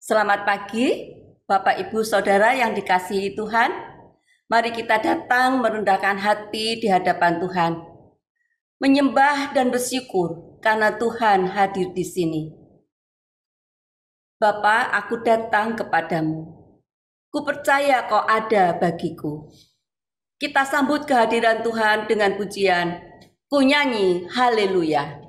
Selamat pagi, Bapak, Ibu, Saudara yang dikasihi Tuhan. Mari kita datang merendahkan hati di hadapan Tuhan, menyembah dan bersyukur karena Tuhan hadir di sini. Bapa, aku datang kepadamu. Ku percaya Kau ada bagiku. Kita sambut kehadiran Tuhan dengan pujian. Ku nyanyi haleluya.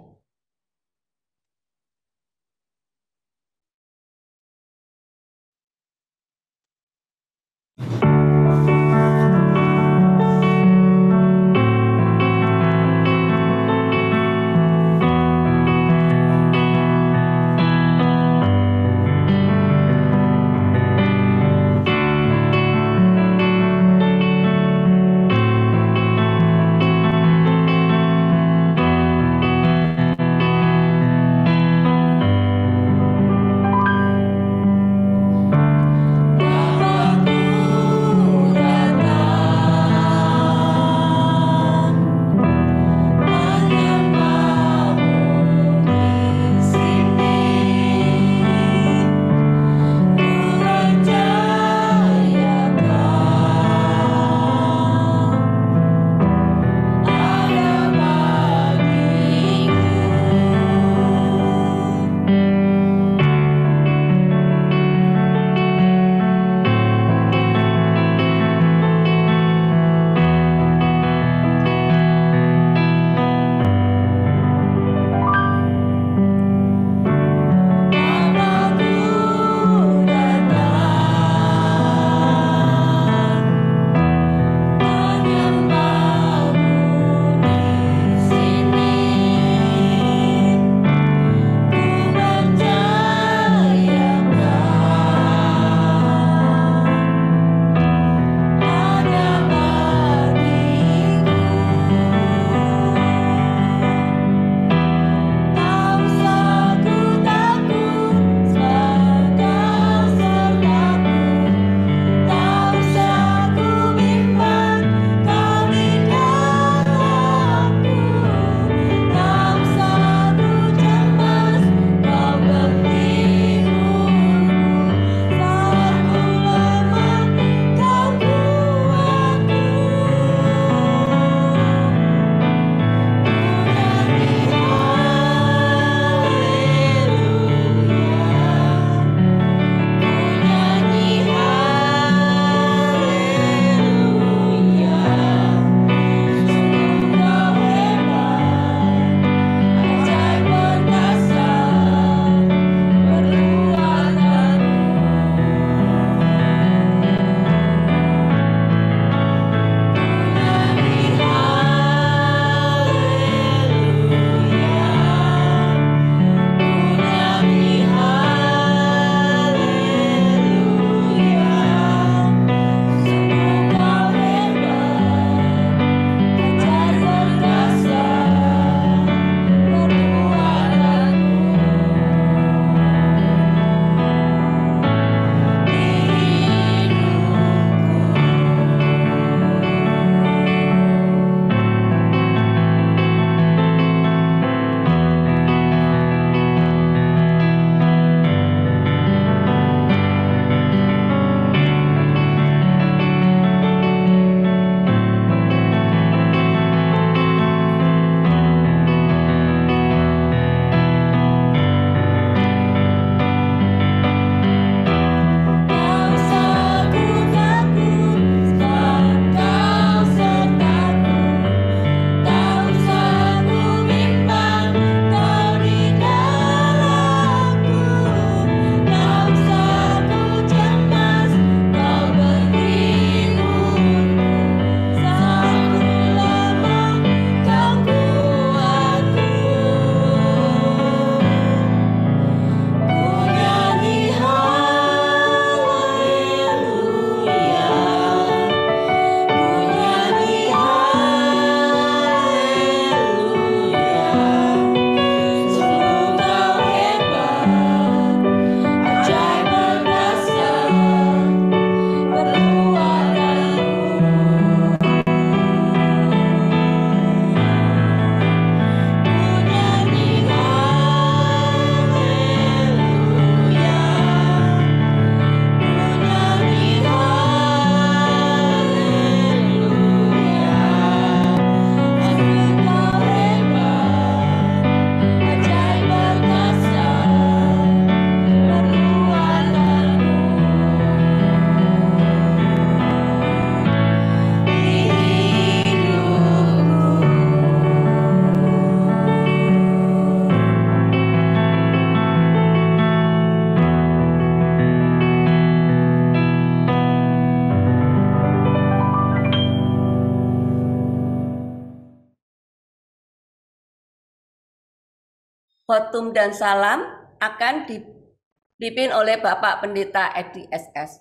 Khotum dan salam akan dipimpin oleh Bapak Pendeta Edi SS.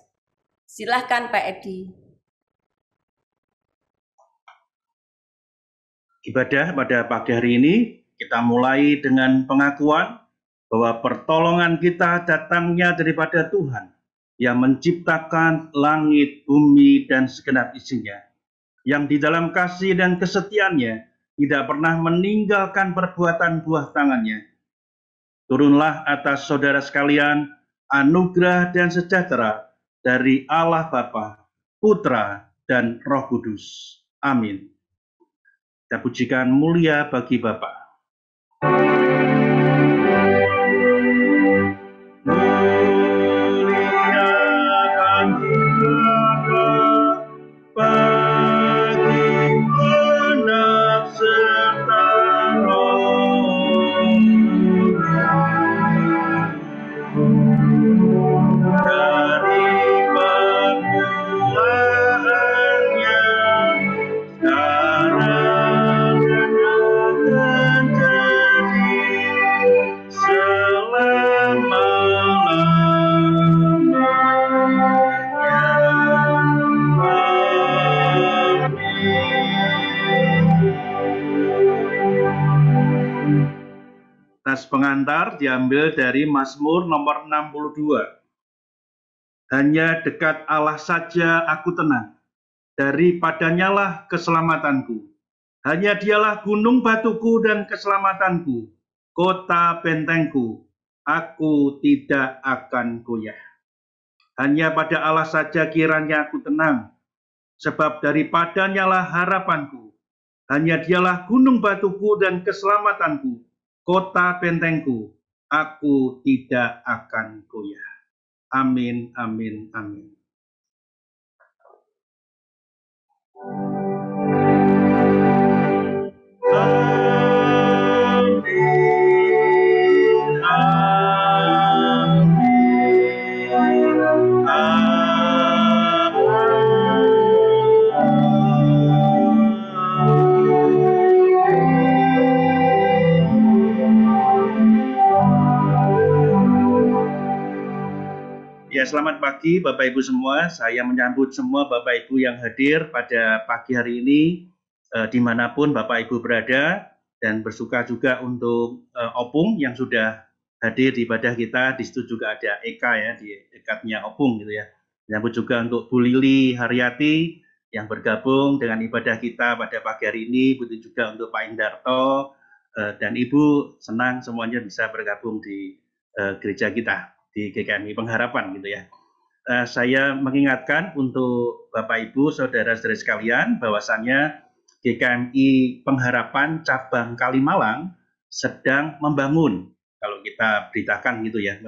Silahkan Pak Edi. Ibadah pada pagi hari ini kita mulai dengan pengakuan bahwa pertolongan kita datangnya daripada Tuhan yang menciptakan langit, bumi, dan segenap isinya, yang di dalam kasih dan kesetiaannya tidak pernah meninggalkan perbuatan buah tangannya. Turunlah atas saudara sekalian anugerah dan sejahtera dari Allah Bapa, Putra, dan Roh Kudus. Amin. Kita pujikan mulia bagi Bapa. Nas pengantar diambil dari Mazmur nomor 62. Hanya dekat Allah saja aku tenang, daripadanya lah keselamatanku. Hanya dialah gunung batuku dan keselamatanku, kota bentengku, aku tidak akan goyah. Hanya pada Allah saja kiranya aku tenang, sebab daripadanya lah harapanku. Hanya dialah gunung batuku dan keselamatanku, kota bentengku, aku tidak akan goyah. Amin, amin, amin. Ya, selamat pagi Bapak Ibu semua. Saya menyambut semua Bapak Ibu yang hadir pada pagi hari ini dimanapun Bapak Ibu berada, dan bersuka juga untuk Opung yang sudah hadir di ibadah kita. Di situ juga ada Eka ya, di dekatnya Opung gitu ya. Menyambut juga untuk Bu Lili Haryati yang bergabung dengan ibadah kita pada pagi hari ini. Begitu juga untuk Pak Indarto dan Ibu, senang semuanya bisa bergabung di gereja kita, di GKMI Pengharapan gitu ya. Saya mengingatkan untuk Bapak Ibu, saudara-saudara sekalian, bahwasannya GKMI Pengharapan cabang Kalimalang sedang membangun. Kalau kita beritakan gitu ya,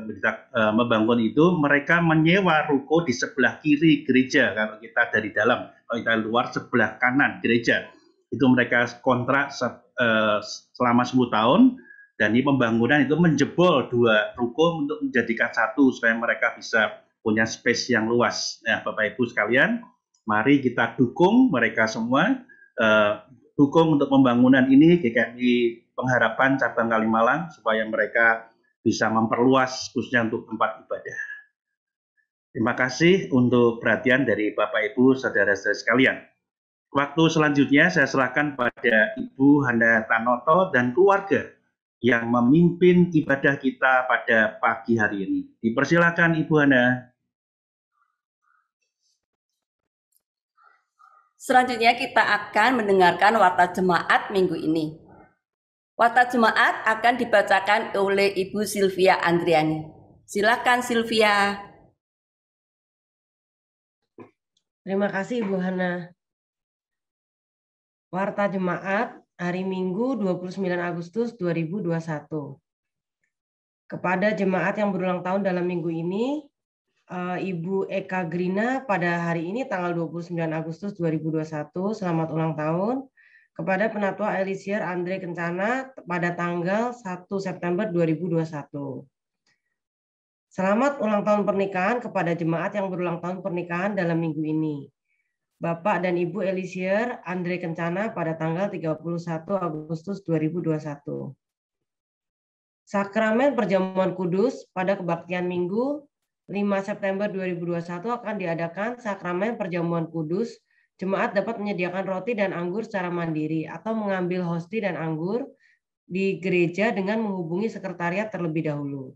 membangun itu mereka menyewa ruko di sebelah kiri gereja. Kalau kita dari dalam, kalau kita luar sebelah kanan gereja. Itu mereka kontrak selama 10 tahun. Dan ini pembangunan itu menjebol 2 ruko untuk menjadikan 1 supaya mereka bisa punya space yang luas. Nah, Bapak Ibu sekalian, mari kita dukung mereka semua, dukung untuk pembangunan ini GKMI Pengharapan cabang Kalimalang supaya mereka bisa memperluas khususnya untuk tempat ibadah. Terima kasih untuk perhatian dari Bapak Ibu saudara-saudara sekalian. Waktu selanjutnya saya serahkan pada Ibu Hana Tanoto dan keluarga yang memimpin ibadah kita pada pagi hari ini. Dipersilakan Ibu Hana. Selanjutnya kita akan mendengarkan warta jemaat minggu ini. Warta jemaat akan dibacakan oleh Ibu Sylvia Andriani. Silakan Sylvia. Terima kasih Ibu Hana. Warta jemaat hari Minggu 29 Agustus 2021. Kepada jemaat yang berulang tahun dalam minggu ini, Ibu Eka Grina pada hari ini tanggal 29 Agustus 2021, selamat ulang tahun. Kepada Penatua Elisier Andre Kencana pada tanggal 1 September 2021. Selamat ulang tahun pernikahan kepada jemaat yang berulang tahun pernikahan dalam minggu ini. Bapak dan Ibu Elisier Andre Kencana pada tanggal 31 Agustus 2021. Sakramen Perjamuan Kudus pada Kebaktian Minggu 5 September 2021 akan diadakan Sakramen Perjamuan Kudus. Jemaat dapat menyediakan roti dan anggur secara mandiri atau mengambil hosti dan anggur di gereja dengan menghubungi sekretariat terlebih dahulu.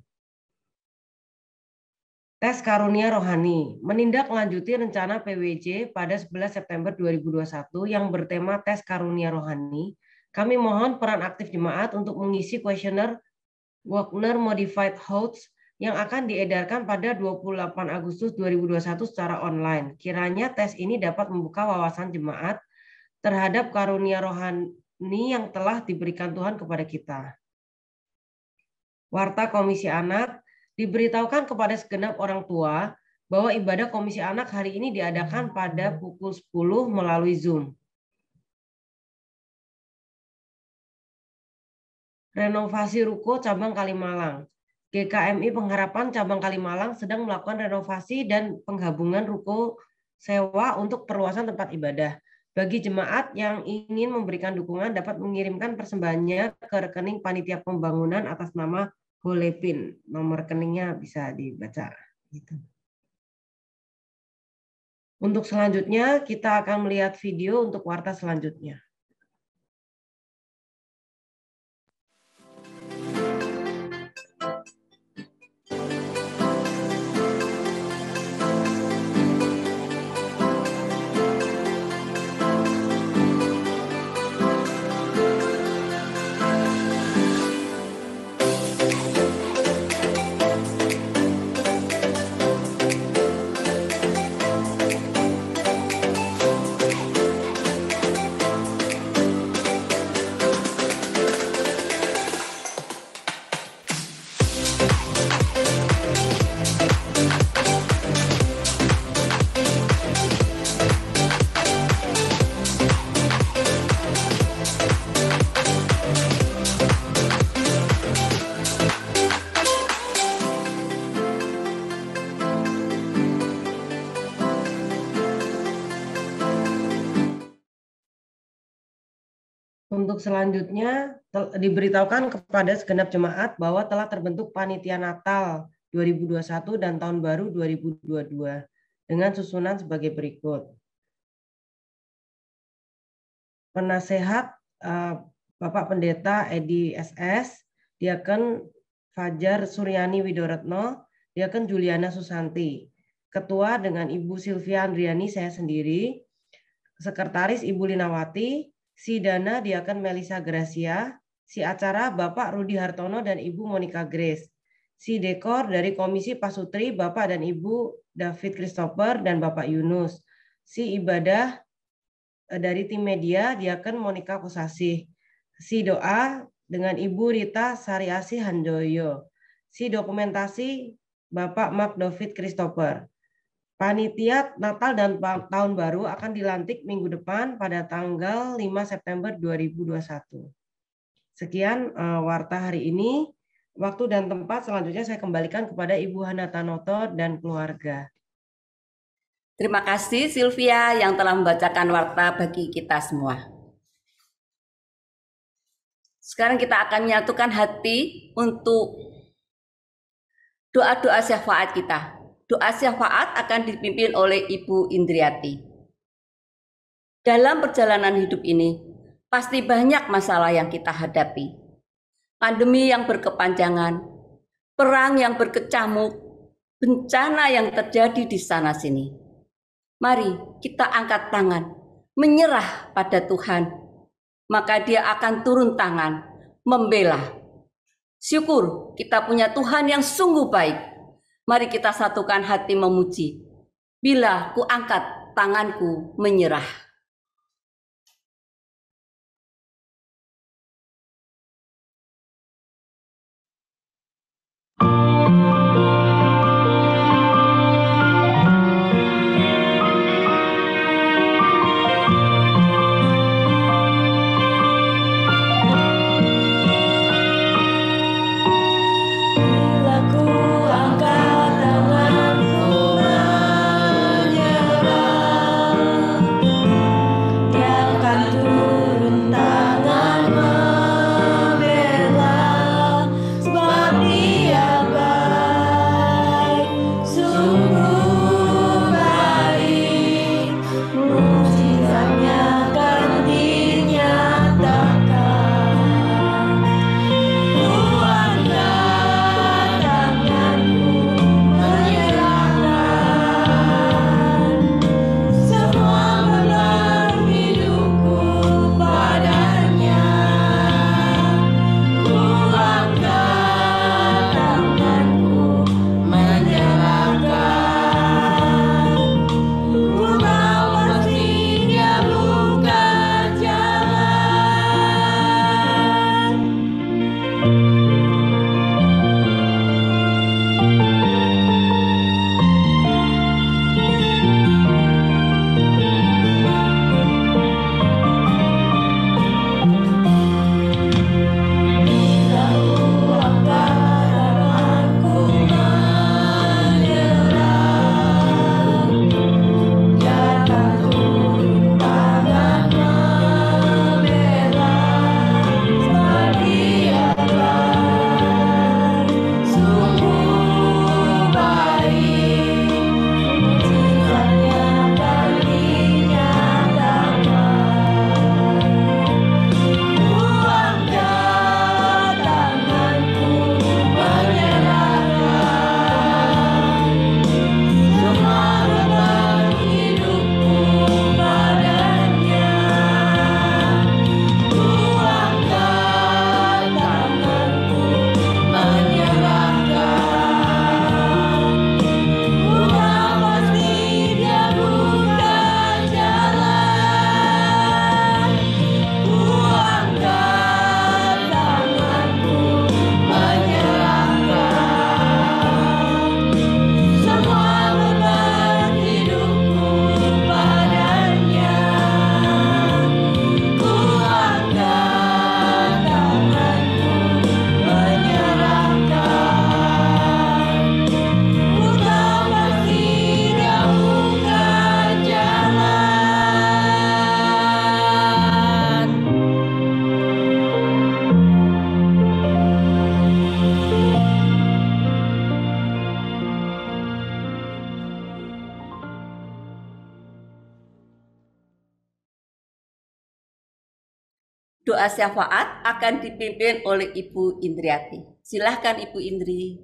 Tes Karunia Rohani menindaklanjuti rencana PWJ pada 11 September 2021 yang bertema Tes Karunia Rohani. Kami mohon peran aktif jemaat untuk mengisi kuesioner Wagner Modified Oaths yang akan diedarkan pada 28 Agustus 2021 secara online. Kiranya tes ini dapat membuka wawasan jemaat terhadap karunia rohani yang telah diberikan Tuhan kepada kita. Warta Komisi Anak, diberitahukan kepada segenap orang tua bahwa ibadah Komisi Anak hari ini diadakan pada pukul 10 melalui Zoom. Renovasi Ruko Cabang Kalimalang. GKMI Pengharapan Cabang Kalimalang sedang melakukan renovasi dan penggabungan ruko sewa untuk perluasan tempat ibadah. Bagi jemaat yang ingin memberikan dukungan dapat mengirimkan persembahannya ke rekening Panitia Pembangunan atas nama Holepin. Nomor rekeningnya bisa dibaca. Gitu. Untuk selanjutnya kita akan melihat video untuk warta selanjutnya. Untuk selanjutnya diberitahukan kepada segenap jemaat bahwa telah terbentuk Panitia Natal 2021 dan Tahun Baru 2022 dengan susunan sebagai berikut. Penasehat Bapak Pendeta Edi SS, Diaken Fajar Suryani Widoretno, Diaken Juliana Susanti. Ketua dengan Ibu Silvia Andriani, saya sendiri. Sekretaris Ibu Linawati, si Dana Diaken Melisa Gracia, si acara Bapak Rudi Hartono dan Ibu Monica Grace, si dekor dari Komisi Pasutri Bapak dan Ibu David Christopher dan Bapak Yunus, si ibadah dari tim media Diaken Monica Kusasih, si doa dengan Ibu Rita Sariasi Handoyo, si dokumentasi Bapak Mark David Christopher. Panitia Natal dan Tahun Baru akan dilantik minggu depan pada tanggal 5 September 2021. Sekian warta hari ini. Waktu dan tempat selanjutnya saya kembalikan kepada Ibu Hana Tanoto dan keluarga. Terima kasih Sylvia yang telah membacakan warta bagi kita semua. Sekarang kita akan menyatukan hati untuk doa-doa syafaat kita. Doa syafaat akan dipimpin oleh Ibu Indriati. Dalam perjalanan hidup ini, pasti banyak masalah yang kita hadapi. Pandemi yang berkepanjangan, perang yang berkecamuk, bencana yang terjadi di sana-sini. Mari kita angkat tangan, menyerah pada Tuhan. Maka Dia akan turun tangan, membela. Syukur kita punya Tuhan yang sungguh baik. Mari kita satukan hati memuji. Bila ku angkat tanganku menyerah. Doa syafaat akan dipimpin oleh Ibu Indriati. Silahkan Ibu Indri.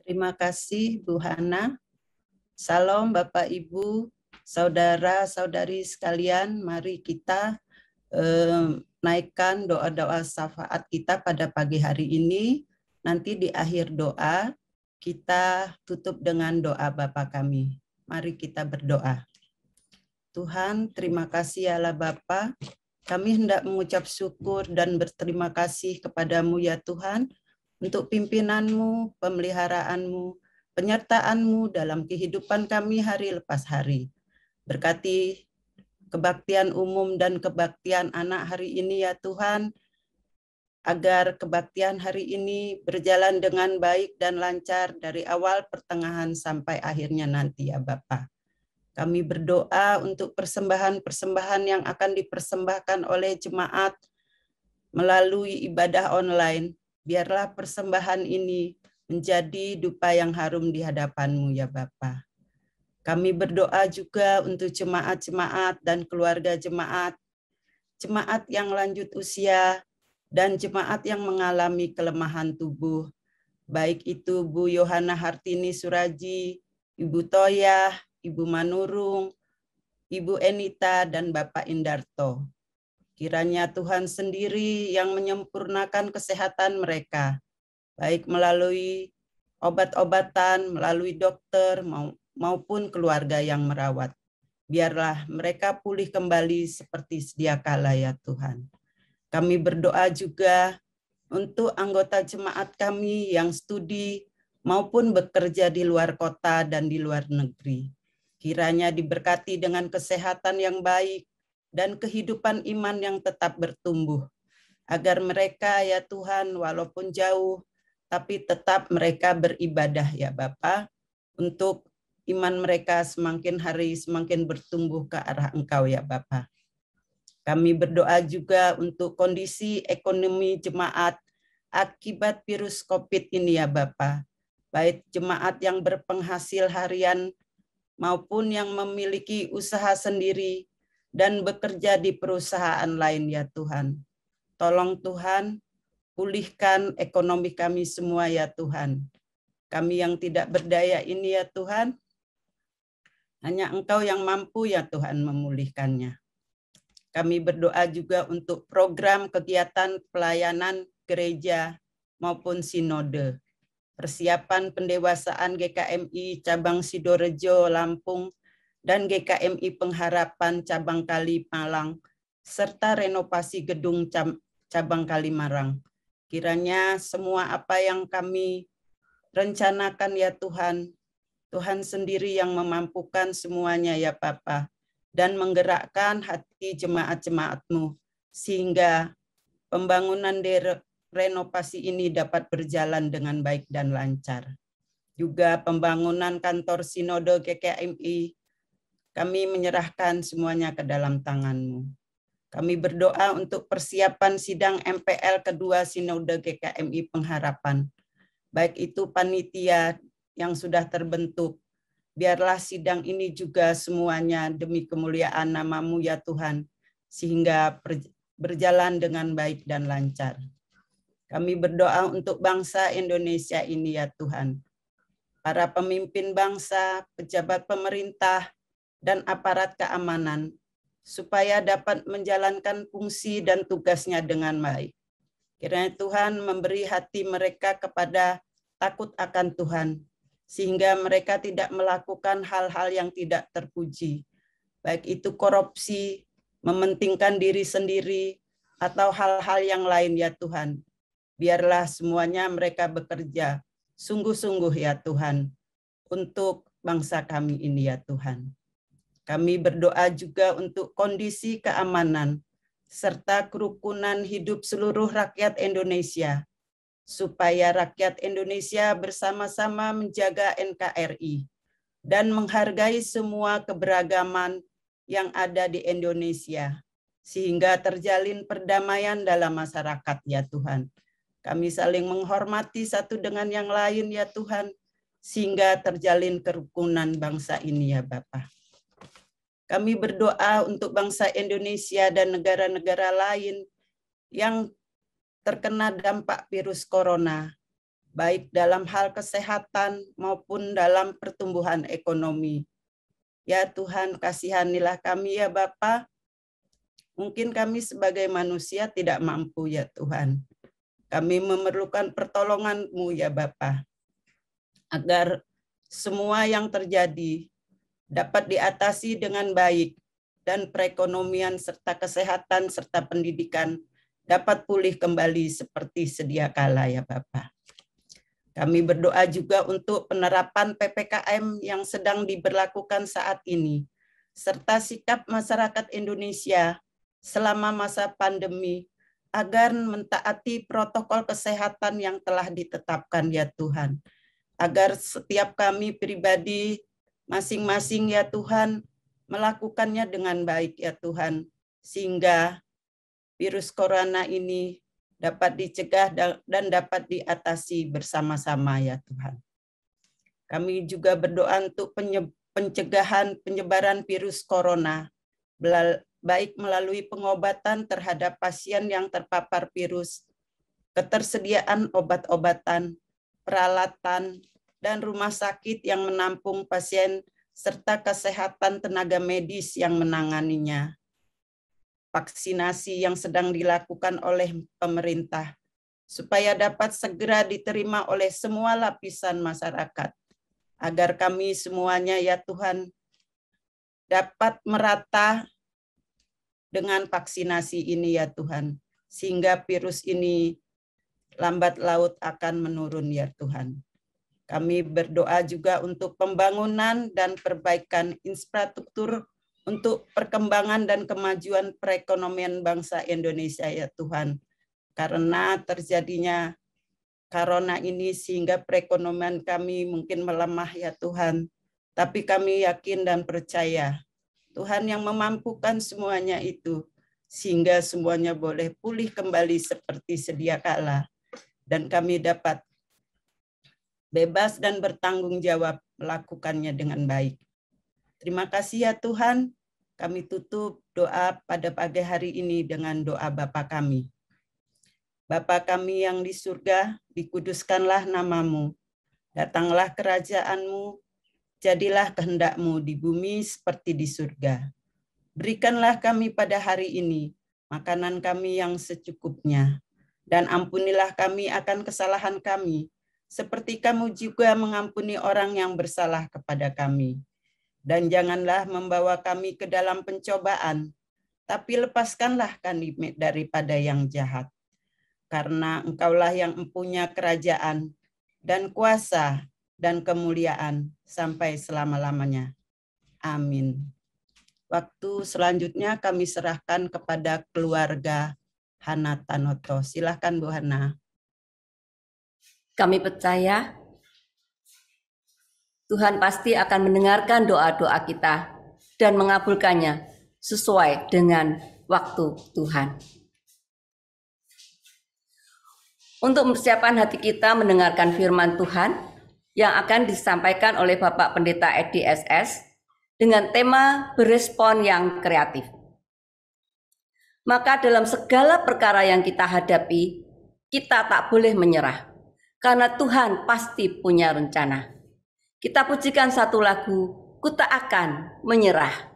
Terima kasih Bu Hana. Salam Bapak Ibu, saudara-saudari sekalian, mari kita naikkan doa-doa syafaat kita pada pagi hari ini. Nanti di akhir doa kita tutup dengan doa Bapa kami. Mari kita berdoa. Tuhan, terima kasih ya Allah Bapa. Kami hendak mengucap syukur dan berterima kasih kepadamu ya Tuhan untuk pimpinanmu, pemeliharaanmu, penyertaanmu dalam kehidupan kami hari lepas hari. Berkati kebaktian umum dan kebaktian anak hari ini ya Tuhan, agar kebaktian hari ini berjalan dengan baik dan lancar dari awal, pertengahan, sampai akhirnya nanti ya Bapa. Kami berdoa untuk persembahan-persembahan yang akan dipersembahkan oleh jemaat melalui ibadah online. Biarlah persembahan ini menjadi dupa yang harum di hadapan-Mu ya Bapa. Kami berdoa juga untuk jemaat-jemaat dan keluarga jemaat, jemaat yang lanjut usia, dan jemaat yang mengalami kelemahan tubuh. Baik itu Bu Yohana Hartini Suraji, Ibu Toyah, Ibu Manurung, Ibu Enita, dan Bapak Indarto. Kiranya Tuhan sendiri yang menyempurnakan kesehatan mereka, baik melalui obat-obatan, melalui dokter, maupun keluarga yang merawat. Biarlah mereka pulih kembali seperti sedia kala ya Tuhan. Kami berdoa juga untuk anggota jemaat kami yang studi maupun bekerja di luar kota dan di luar negeri. Kiranya diberkati dengan kesehatan yang baik dan kehidupan iman yang tetap bertumbuh. Agar mereka ya Tuhan walaupun jauh, tapi tetap mereka beribadah ya Bapa, untuk iman mereka semakin hari semakin bertumbuh ke arah Engkau ya Bapa. Kami berdoa juga untuk kondisi ekonomi jemaat akibat virus COVID ini ya Bapa. Baik jemaat yang berpenghasil harian maupun yang memiliki usaha sendiri dan bekerja di perusahaan lain ya Tuhan. Tolong Tuhan, pulihkan ekonomi kami semua ya Tuhan. Kami yang tidak berdaya ini ya Tuhan, hanya Engkau yang mampu ya Tuhan memulihkannya. Kami berdoa juga untuk program kegiatan pelayanan gereja maupun sinode. Persiapan pendewasaan GKMI Cabang Sidorejo, Lampung, dan GKMI Pengharapan Cabang Kali Malang, serta renovasi gedung Cabang Kalimarang. Kiranya semua apa yang kami rencanakan ya Tuhan, Tuhan sendiri yang memampukan semuanya ya Bapa, dan menggerakkan hati jemaat-jemaat-Mu, sehingga pembangunan renovasi ini dapat berjalan dengan baik dan lancar. Juga pembangunan kantor Sinode GKMI, kami menyerahkan semuanya ke dalam tangan-Mu. Kami berdoa untuk persiapan sidang MPL kedua Sinode GKMI Pengharapan. Baik itu panitia yang sudah terbentuk. Biarlah sidang ini juga semuanya demi kemuliaan nama-Mu ya Tuhan, sehingga berjalan dengan baik dan lancar. Kami berdoa untuk bangsa Indonesia ini ya Tuhan. Para pemimpin bangsa, pejabat pemerintah, dan aparat keamanan, supaya dapat menjalankan fungsi dan tugasnya dengan baik. Kiranya Tuhan memberi hati mereka kepada takut akan Tuhan, sehingga mereka tidak melakukan hal-hal yang tidak terpuji, baik itu korupsi, mementingkan diri sendiri, atau hal-hal yang lain ya Tuhan. Biarlah semuanya mereka bekerja sungguh-sungguh ya Tuhan untuk bangsa kami ini ya Tuhan. Kami berdoa juga untuk kondisi keamanan serta kerukunan hidup seluruh rakyat Indonesia, supaya rakyat Indonesia bersama-sama menjaga NKRI dan menghargai semua keberagaman yang ada di Indonesia, sehingga terjalin perdamaian dalam masyarakat ya Tuhan. Kami saling menghormati satu dengan yang lain ya Tuhan, sehingga terjalin kerukunan bangsa ini ya Bapa. Kami berdoa untuk bangsa Indonesia dan negara-negara lain yang terkena dampak virus corona, baik dalam hal kesehatan maupun dalam pertumbuhan ekonomi. Ya Tuhan, kasihanilah kami ya Bapa. Mungkin kami sebagai manusia tidak mampu ya Tuhan. Kami memerlukan pertolongan-Mu ya Bapa, agar semua yang terjadi dapat diatasi dengan baik, dan perekonomian serta kesehatan serta pendidikan dapat pulih kembali seperti sedia kala ya Bapak. Kami berdoa juga untuk penerapan PPKM yang sedang diberlakukan saat ini, serta sikap masyarakat Indonesia selama masa pandemi agar mentaati protokol kesehatan yang telah ditetapkan ya Tuhan. Agar setiap kami pribadi masing-masing ya Tuhan melakukannya dengan baik ya Tuhan, sehingga virus corona ini dapat dicegah dan dapat diatasi bersama-sama ya Tuhan. Kami juga berdoa untuk pencegahan penyebaran virus corona, baik melalui pengobatan terhadap pasien yang terpapar virus, ketersediaan obat-obatan, peralatan, dan rumah sakit yang menampung pasien, serta kesehatan tenaga medis yang menanganinya. Vaksinasi yang sedang dilakukan oleh pemerintah, supaya dapat segera diterima oleh semua lapisan masyarakat, agar kami semuanya ya Tuhan dapat merata dengan vaksinasi ini ya Tuhan, sehingga virus ini lambat laut akan menurun ya Tuhan. Kami berdoa juga untuk pembangunan dan perbaikan infrastruktur untuk perkembangan dan kemajuan perekonomian bangsa Indonesia ya Tuhan. Karena terjadinya corona ini sehingga perekonomian kami mungkin melemah ya Tuhan. Tapi kami yakin dan percaya Tuhan yang memampukan semuanya itu, sehingga semuanya boleh pulih kembali seperti sedia kala. Dan kami dapat bebas dan bertanggung jawab melakukannya dengan baik. Terima kasih ya Tuhan. Kami tutup doa pada pagi hari ini dengan doa Bapa kami. Bapa kami yang di surga, dikuduskanlah nama-Mu. Datanglah kerajaan-Mu, jadilah kehendak-Mu di bumi seperti di surga. Berikanlah kami pada hari ini makanan kami yang secukupnya, dan ampunilah kami akan kesalahan kami, seperti Kamu juga mengampuni orang yang bersalah kepada kami. Dan janganlah membawa kami ke dalam pencobaan, tapi lepaskanlah kami daripada yang jahat. Karena Engkaulah yang mempunyai kerajaan dan kuasa dan kemuliaan sampai selama-lamanya. Amin. Waktu selanjutnya kami serahkan kepada keluarga Hana Tanoto. Silakan Bu Hana. Kami percaya Tuhan pasti akan mendengarkan doa-doa kita dan mengabulkannya sesuai dengan waktu Tuhan. Untuk mempersiapkan hati kita mendengarkan firman Tuhan yang akan disampaikan oleh Bapak Pendeta Edi SS dengan tema berespon yang kreatif. Maka dalam segala perkara yang kita hadapi, kita tak boleh menyerah. Karena Tuhan pasti punya rencana. Kita pujikan satu lagu, Ku Tak Akan Menyerah.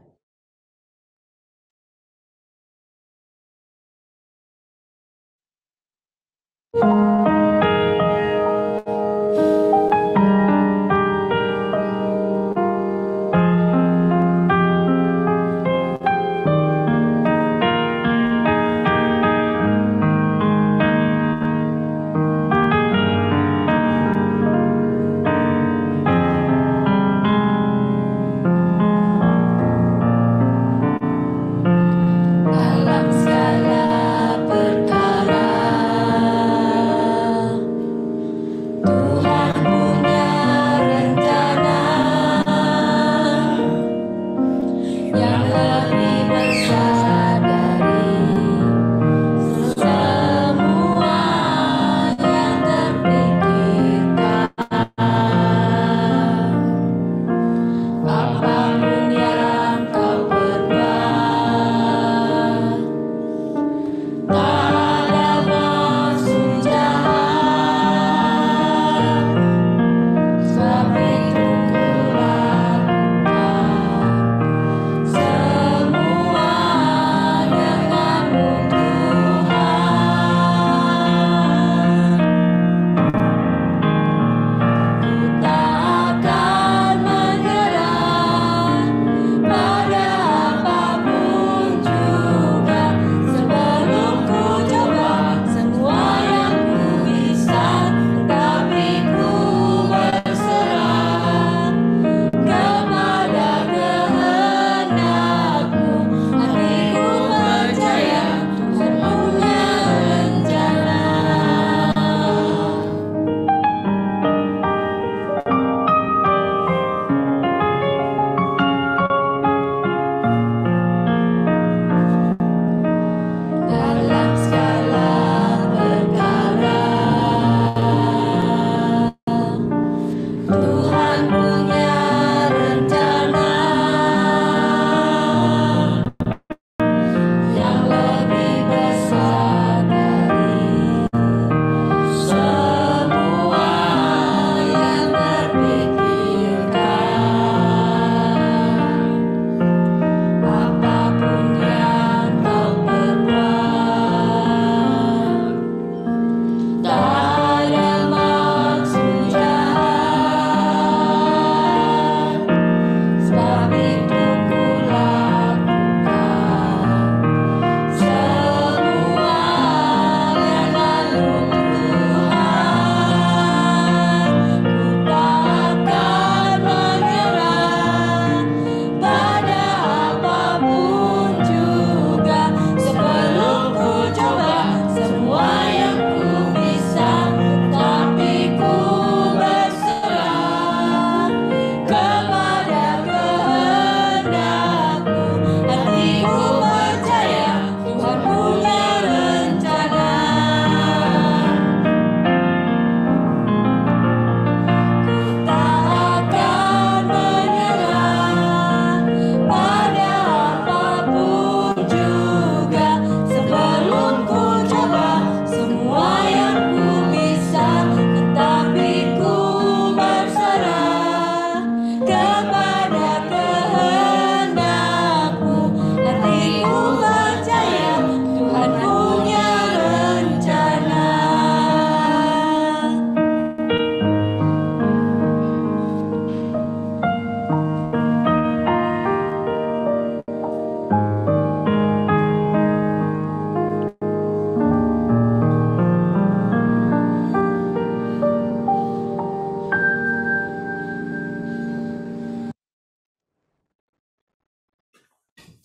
Dalam segala perkara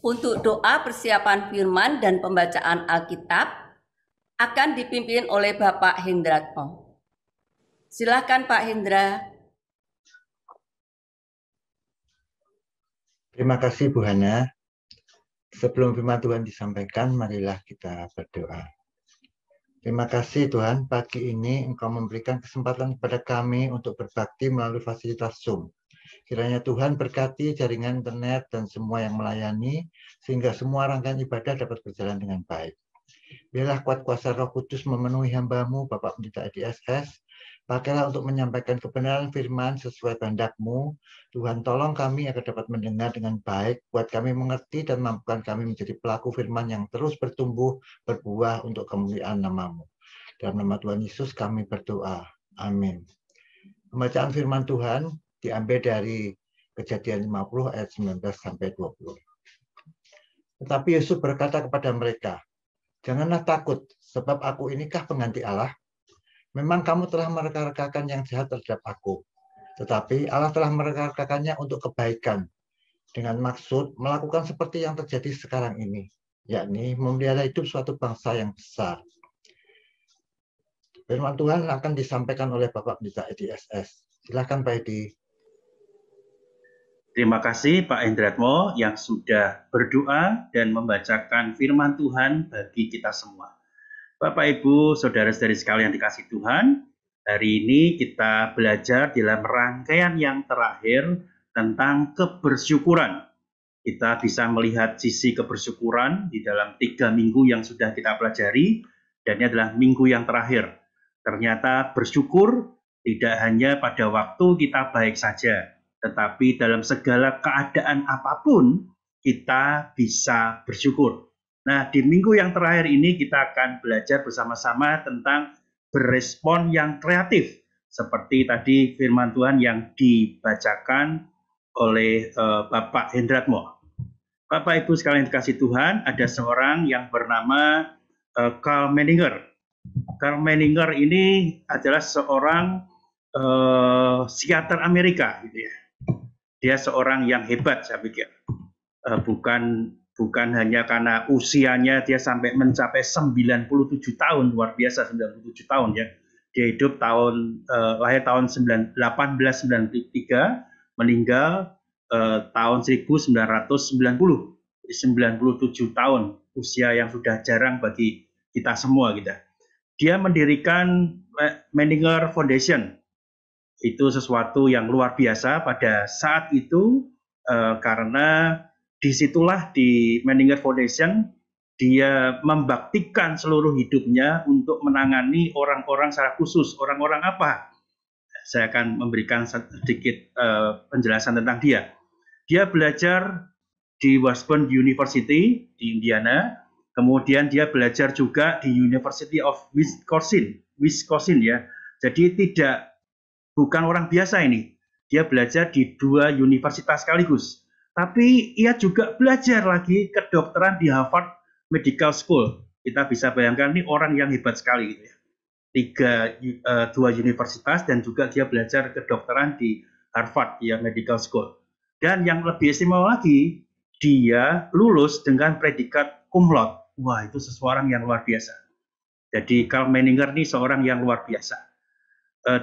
Untuk doa persiapan firman dan pembacaan Alkitab akan dipimpin oleh Bapak Hendratmo. Silakan Pak Hendra. Terima kasih Bu Hana. Sebelum firman Tuhan disampaikan, marilah kita berdoa. Terima kasih Tuhan, pagi ini Engkau memberikan kesempatan kepada kami untuk berbakti melalui fasilitas Zoom. Kiranya Tuhan berkati jaringan internet dan semua yang melayani, sehingga semua rangkaian ibadah dapat berjalan dengan baik. Biarlah kuat kuasa Roh Kudus memenuhi hamba-Mu, Bapak Pendeta EDSS. Pakailah untuk menyampaikan kebenaran firman sesuai kehendak-Mu. Tuhan, tolong kami agar dapat mendengar dengan baik, buat kami mengerti dan mampukan kami menjadi pelaku firman yang terus bertumbuh, berbuah untuk kemuliaan nama-Mu. Dalam nama Tuhan Yesus kami berdoa. Amin. Pembacaan firman Tuhan diambil dari Kejadian 50 ayat 19 sampai 20. Tetapi Yesus berkata kepada mereka, "Janganlah takut, sebab aku inikah pengganti Allah? Memang kamu telah mereka-rekakan yang jahat terhadap aku, tetapi Allah telah mereka-rekakannya untuk kebaikan, dengan maksud melakukan seperti yang terjadi sekarang ini, yakni memelihara hidup suatu bangsa yang besar." Firman Tuhan akan disampaikan oleh Bapak Pendeta EDSS. Silakan Pak Edi. Terima kasih Pak Hendratmo yang sudah berdoa dan membacakan firman Tuhan bagi kita semua. Bapak, Ibu, Saudara-saudari sekalian dikasih Tuhan, hari ini kita belajar dalam rangkaian yang terakhir tentang kebersyukuran. Kita bisa melihat sisi kebersyukuran di dalam 3 minggu yang sudah kita pelajari, dan ini adalah minggu yang terakhir. Ternyata bersyukur tidak hanya pada waktu kita baik saja, tetapi dalam segala keadaan apapun kita bisa bersyukur. Nah, di minggu yang terakhir ini kita akan belajar bersama-sama tentang berespon yang kreatif. Seperti tadi firman Tuhan yang dibacakan oleh Bapak Hendratmo. Bapak Ibu sekalian dikasih Tuhan, ada seorang yang bernama Carl Menninger. Carl Menninger ini adalah seorang psikiater Amerika, gitu ya. Dia seorang yang hebat, saya pikir. Bukan hanya karena usianya dia sampai mencapai 97 tahun, luar biasa 97 tahun ya. Dia hidup lahir tahun 1893, meninggal tahun 1990. Jadi 97 tahun, usia yang sudah jarang bagi kita semua gitu. Dia mendirikan Menninger Foundation. Itu sesuatu yang luar biasa pada saat itu karena disitulah di Menninger Foundation dia membaktikan seluruh hidupnya untuk menangani orang-orang secara khusus. Orang-orang apa? Saya akan memberikan sedikit penjelasan tentang dia. Dia belajar di Washburn University di Indiana. Kemudian dia belajar juga di University of Wisconsin ya. Jadi bukan orang biasa ini. Dia belajar di 2 universitas sekaligus. Tapi ia juga belajar lagi kedokteran di Harvard Medical School. Kita bisa bayangkan ini orang yang hebat sekali gitu ya. 2 universitas dan juga dia belajar kedokteran di Harvard ya Medical School. Dan yang lebih istimewa lagi, dia lulus dengan predikat cum laude. Wah, itu seseorang yang luar biasa. Jadi Carl Menninger ini seorang yang luar biasa.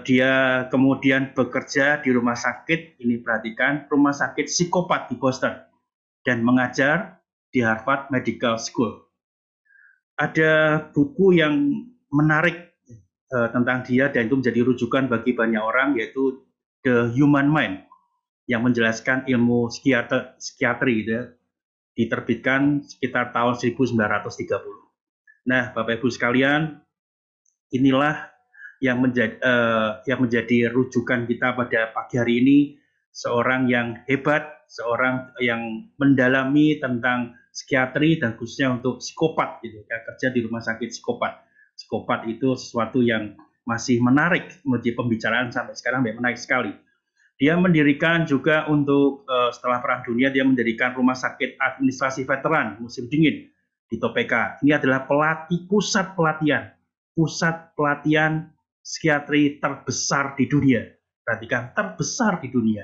Dia kemudian bekerja di rumah sakit, ini perhatikan, rumah sakit psikopat di Boston, dan mengajar di Harvard Medical School. Ada buku yang menarik tentang dia, dan itu menjadi rujukan bagi banyak orang, yaitu The Human Mind, yang menjelaskan ilmu psikiatri, gitu, diterbitkan sekitar tahun 1930. Nah, Bapak Ibu sekalian, inilah yang menjadi rujukan kita pada pagi hari ini, seorang yang hebat, seorang yang mendalami tentang psikiatri dan khususnya untuk psikopat gitu, ya, kerja di rumah sakit psikopat. Psikopat itu sesuatu yang masih menarik menjadi pembicaraan sampai sekarang, menarik sekali. Dia mendirikan juga untuk setelah Perang Dunia dia mendirikan rumah sakit administrasi veteran musim dingin di Topeka. Ini adalah pusat pelatihan psikiatri terbesar di dunia. Perhatikan, terbesar di dunia.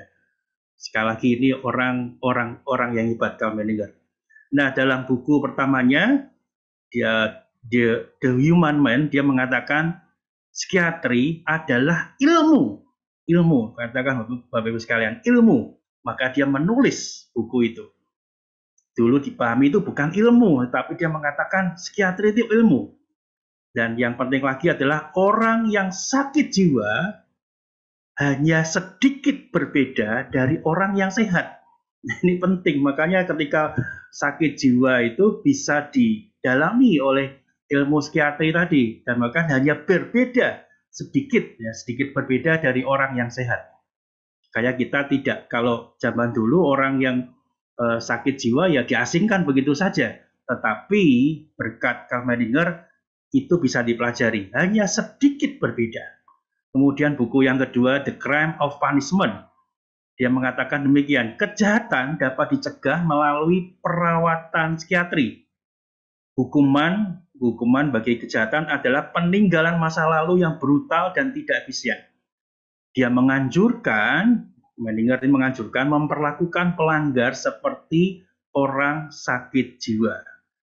Sekali lagi ini orang yang hebat, Carl Menninger. Nah, dalam buku pertamanya, dia The Human Mind, dia mengatakan psikiatri adalah ilmu. Ilmu, katakan Bapak Ibu sekalian, ilmu. Maka dia menulis buku itu. Dulu dipahami itu bukan ilmu, tapi dia mengatakan psikiatri itu ilmu. Dan yang penting lagi adalah orang yang sakit jiwa hanya sedikit berbeda dari orang yang sehat. Ini penting, makanya ketika sakit jiwa itu bisa didalami oleh ilmu psikiatri tadi, dan maka hanya berbeda sedikit, ya, sedikit berbeda dari orang yang sehat. Kayak kita tidak, kalau zaman dulu orang yang sakit jiwa ya diasingkan begitu saja, tetapi berkat Karl Menninger itu bisa dipelajari, hanya sedikit berbeda. Kemudian buku yang kedua, The Crime of Punishment. Dia mengatakan demikian, kejahatan dapat dicegah melalui perawatan psikiatri. Hukuman bagi kejahatan adalah peninggalan masa lalu yang brutal dan tidak efisien. Dia menganjurkan memperlakukan pelanggar seperti orang sakit jiwa.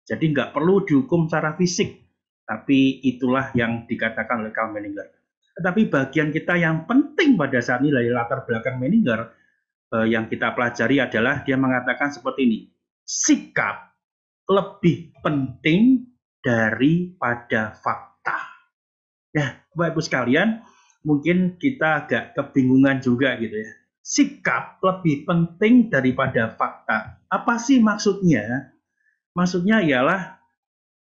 Jadi nggak perlu dihukum secara fisik, tapi itulah yang dikatakan oleh Karl Menninger. Tetapi bagian kita yang penting pada saat ini dari latar belakang Menninger, yang kita pelajari adalah dia mengatakan seperti ini, sikap lebih penting daripada fakta. Ya, Bapak Ibu sekalian, mungkin kita agak kebingungan juga gitu ya. Sikap lebih penting daripada fakta. Apa sih maksudnya? Maksudnya ialah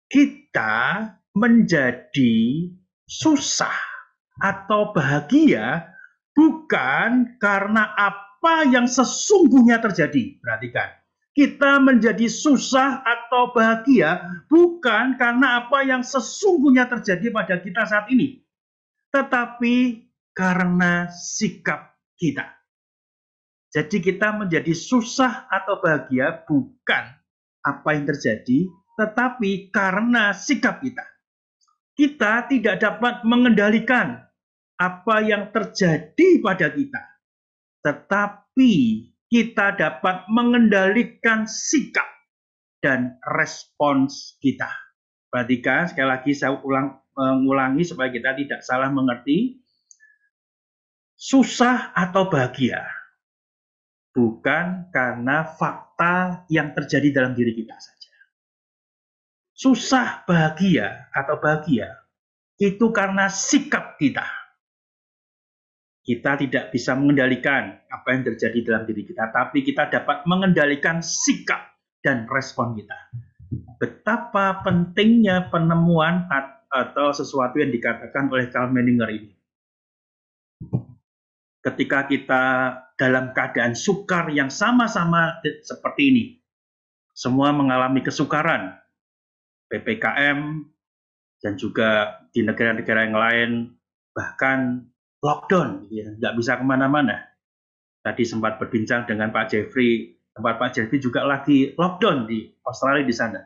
kita menjadi susah atau bahagia bukan karena apa yang sesungguhnya terjadi. Perhatikan, kita menjadi susah atau bahagia bukan karena apa yang sesungguhnya terjadi pada kita saat ini, tetapi karena sikap kita. Jadi kita menjadi susah atau bahagia bukan apa yang terjadi, tetapi karena sikap kita. Kita tidak dapat mengendalikan apa yang terjadi pada kita, tetapi kita dapat mengendalikan sikap dan respons kita. Perhatikan, sekali lagi saya mengulangi supaya kita tidak salah mengerti. Susah atau bahagia bukan karena fakta yang terjadi dalam diri kita saja. Susah bahagia atau bahagia itu karena sikap kita. Kita tidak bisa mengendalikan apa yang terjadi dalam diri kita, tapi kita dapat mengendalikan sikap dan respon kita. Betapa pentingnya penemuan atau sesuatu yang dikatakan oleh Karl Menninger ini. Ketika kita dalam keadaan sukar yang sama-sama seperti ini, semua mengalami kesukaran, PPKM, dan juga di negara-negara yang lain, bahkan lockdown, ya, nggak bisa kemana-mana. Tadi sempat berbincang dengan Pak Jeffrey, tempat Pak Jeffrey juga lagi lockdown di Australia di sana.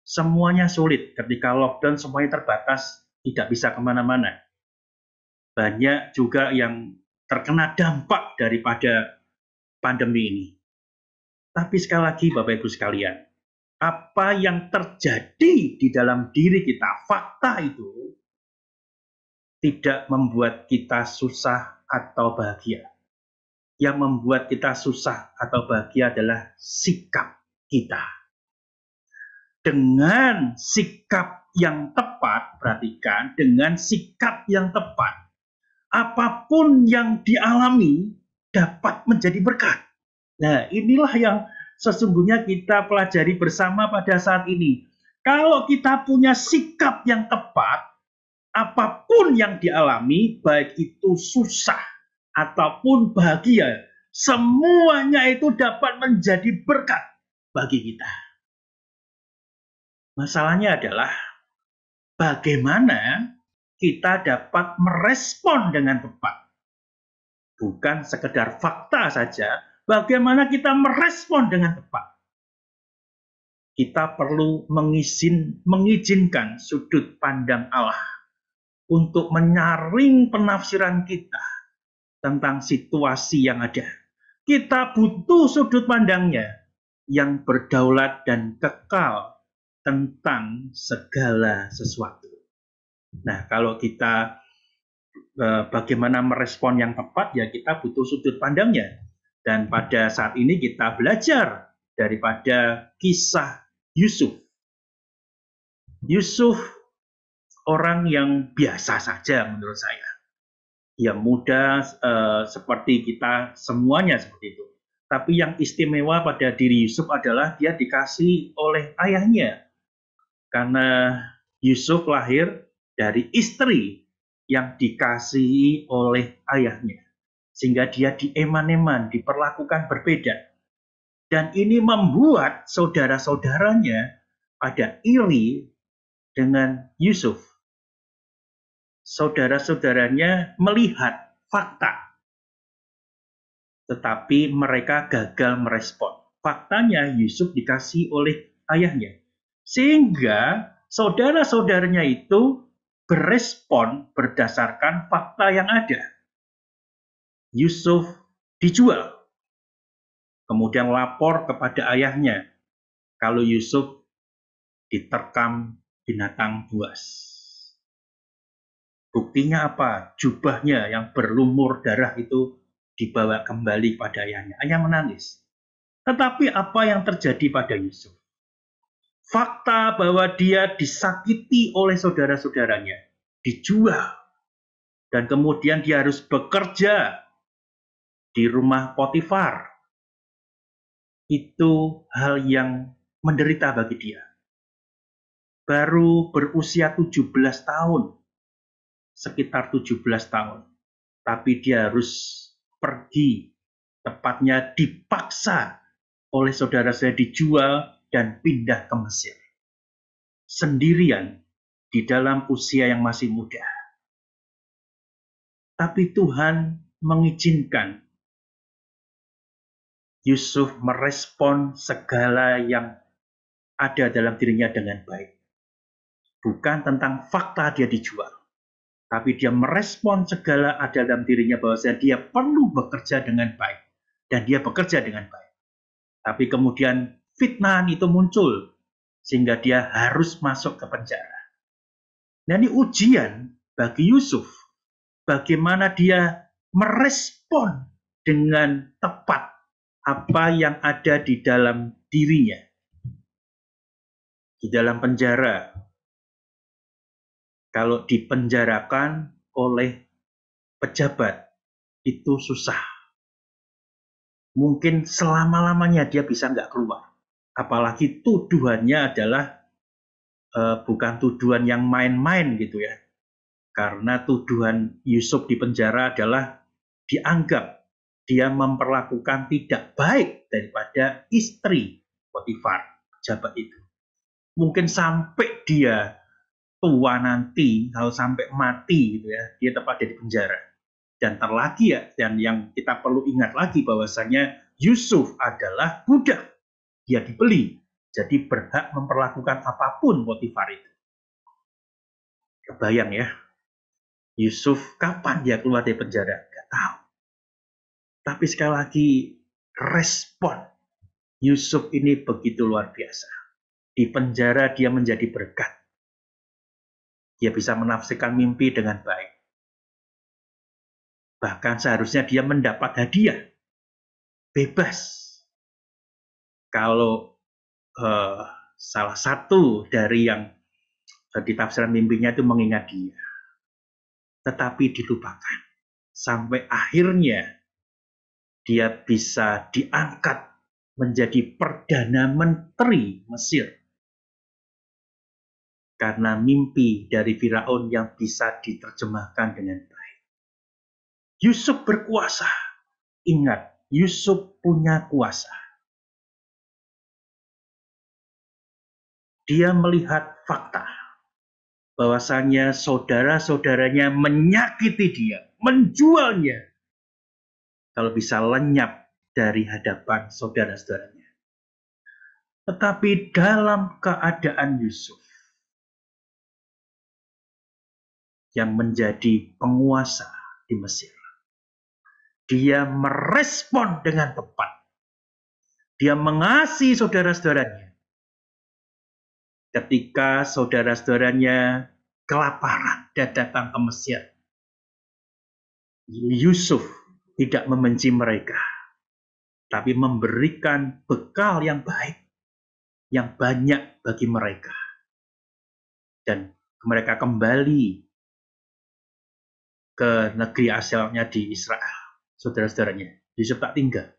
Semuanya sulit, ketika lockdown semuanya terbatas, tidak bisa kemana-mana. Banyak juga yang terkena dampak daripada pandemi ini. Tapi sekali lagi Bapak Ibu sekalian, apa yang terjadi di dalam diri kita, fakta itu tidak membuat kita susah atau bahagia. Yang membuat kita susah atau bahagia adalah sikap kita. Dengan sikap yang tepat, perhatikan, dengan sikap yang tepat, apapun yang dialami dapat menjadi berkat. Nah, inilah yang sesungguhnya kita pelajari bersama pada saat ini. Kalau kita punya sikap yang tepat, apapun yang dialami, baik itu susah ataupun bahagia, semuanya itu dapat menjadi berkat bagi kita. Masalahnya adalah bagaimana kita dapat merespon dengan tepat. Bukan sekedar fakta saja, bagaimana kita merespon dengan tepat. Kita perlu mengizinkan sudut pandang Allah untuk menyaring penafsiran kita tentang situasi yang ada. Kita butuh sudut pandangnya. yang berdaulat dan kekal tentang segala sesuatu. Nah, kalau kita bagaimana merespon yang tepat, ya kita butuh sudut pandangnya. Dan pada saat ini kita belajar daripada kisah Yusuf. Yusuf orang yang biasa saja menurut saya. Ya muda seperti kita semuanya seperti itu. Tapi yang istimewa pada diri Yusuf adalah dia dikasih oleh ayahnya. Karena Yusuf lahir dari istri yang dikasihi oleh ayahnya. Sehingga dia dieman-eman, diperlakukan berbeda. Dan ini membuat saudara-saudaranya pada iri dengan Yusuf. Saudara-saudaranya melihat fakta, tetapi mereka gagal merespon. Faktanya Yusuf dikasih oleh ayahnya. Sehingga saudara-saudaranya itu berespon berdasarkan fakta yang ada. Yusuf dijual. Kemudian lapor kepada ayahnya kalau Yusuf diterkam binatang buas. Buktinya apa? Jubahnya yang berlumur darah itu dibawa kembali pada ayahnya. Ayah menangis. Tetapi apa yang terjadi pada Yusuf? Fakta bahwa dia disakiti oleh saudara-saudaranya, dijual, dan kemudian dia harus bekerja di rumah Potifar. Itu hal yang menderita bagi dia. Baru berusia 17 tahun, sekitar 17 tahun. Tapi dia harus pergi, tepatnya dipaksa oleh saudara saya dijual dan pindah ke Mesir. Sendirian di dalam usia yang masih muda. Tapi Tuhan mengizinkan Yusuf merespon segala yang ada dalam dirinya dengan baik. Bukan tentang fakta dia dijual, tapi dia merespon segala ada dalam dirinya bahwa dia perlu bekerja dengan baik. Dan dia bekerja dengan baik. Tapi kemudian fitnah itu muncul, sehingga dia harus masuk ke penjara. Nah, ini ujian bagi Yusuf. Bagaimana dia merespon dengan tepat apa yang ada di dalam dirinya. Di dalam penjara, kalau dipenjarakan oleh pejabat, itu susah. Mungkin selama-lamanya dia bisa nggak keluar. Apalagi tuduhannya adalah bukan tuduhan yang main-main gitu ya. Karena tuduhan Yusuf di penjara adalah dianggap dia memperlakukan tidak baik daripada istri Potifar, pejabat itu. Mungkin sampai dia tua nanti, kalau sampai mati gitu ya, dia tetap ada di penjara. Dan terlagi ya, dan yang kita perlu ingat lagi bahwasanya Yusuf adalah budak. Dia dibeli, jadi berhak memperlakukan apapun Potifar itu. Kebayang ya, Yusuf kapan dia keluar dari penjara? Gak tahu. Tapi sekali lagi, respon Yusuf ini begitu luar biasa. Di penjara dia menjadi berkat. Dia bisa menafsirkan mimpi dengan baik. Bahkan seharusnya dia mendapat hadiah. Bebas. Kalau salah satu dari yang di tafsiran mimpinya itu mengingat dia. Tetapi dilupakan. Sampai akhirnya dia bisa diangkat menjadi Perdana Menteri Mesir. Karena mimpi dari Firaun yang bisa diterjemahkan dengan baik. Yusuf berkuasa. Ingat, Yusuf punya kuasa. Dia melihat fakta bahwasanya saudara-saudaranya menyakiti dia, menjualnya. Kalau bisa lenyap dari hadapan saudara-saudaranya. Tetapi dalam keadaan Yusuf yang menjadi penguasa di Mesir, dia merespon dengan tepat Dia mengasihi saudara-saudaranya. Ketika saudara-saudaranya kelaparan dan datang ke Mesir, Yusuf tidak membenci mereka, tapi memberikan bekal yang baik, yang banyak bagi mereka. Dan mereka kembali ke negeri asalnya di Israel, saudara-saudaranya. Yusuf tak tinggal.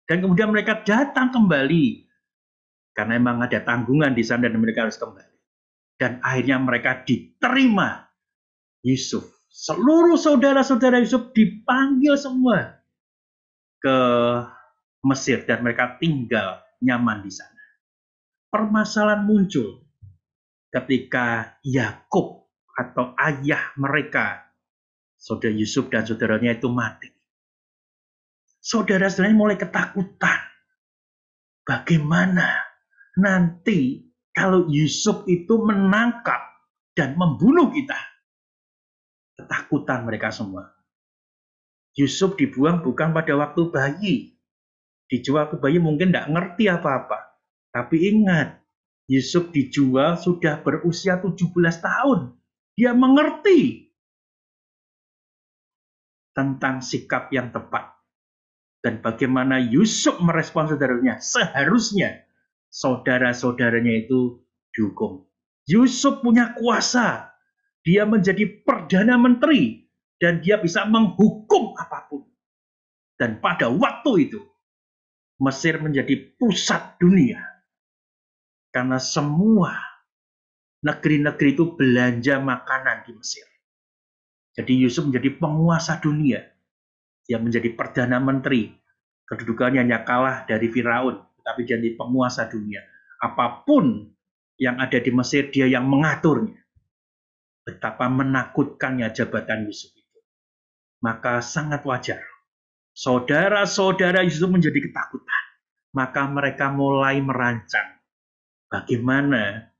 Dan kemudian mereka datang kembali, karena memang ada tanggungan di sana dan mereka harus kembali. Dan akhirnya mereka diterima Yusuf. Seluruh saudara-saudara Yusuf dipanggil semua ke Mesir dan mereka tinggal nyaman di sana. Permasalahan muncul ketika Yakub atau ayah mereka, saudara Yusuf dan saudaranya itu mati. Saudara-saudaranya mulai ketakutan. Bagaimana nanti kalau Yusuf itu menangkap dan membunuh kita? Ketakutan mereka semua. Yusuf dibuang bukan pada waktu bayi. Dijual ke bayi mungkin tidak ngerti apa-apa. Tapi ingat, Yusuf dijual sudah berusia 17 tahun. Dia mengerti tentang sikap yang tepat. Dan bagaimana Yusuf merespon saudaranya. Seharusnya saudara-saudaranya itu dihukum. Yusuf punya kuasa. Dia menjadi Perdana Menteri. Dan dia bisa menghukum apapun. Dan pada waktu itu, Mesir menjadi pusat dunia. Karena semua negeri-negeri itu belanja makanan di Mesir. Jadi Yusuf menjadi penguasa dunia. Dia menjadi Perdana Menteri. Kedudukannya hanya kalah dari Firaun. Tapi dia menjadi penguasa dunia. Apapun yang ada di Mesir, dia yang mengaturnya. Betapa menakutkannya jabatan Yusuf itu. Maka sangat wajar. Saudara-saudara Yusuf menjadi ketakutan. Maka mereka mulai merancang bagaimana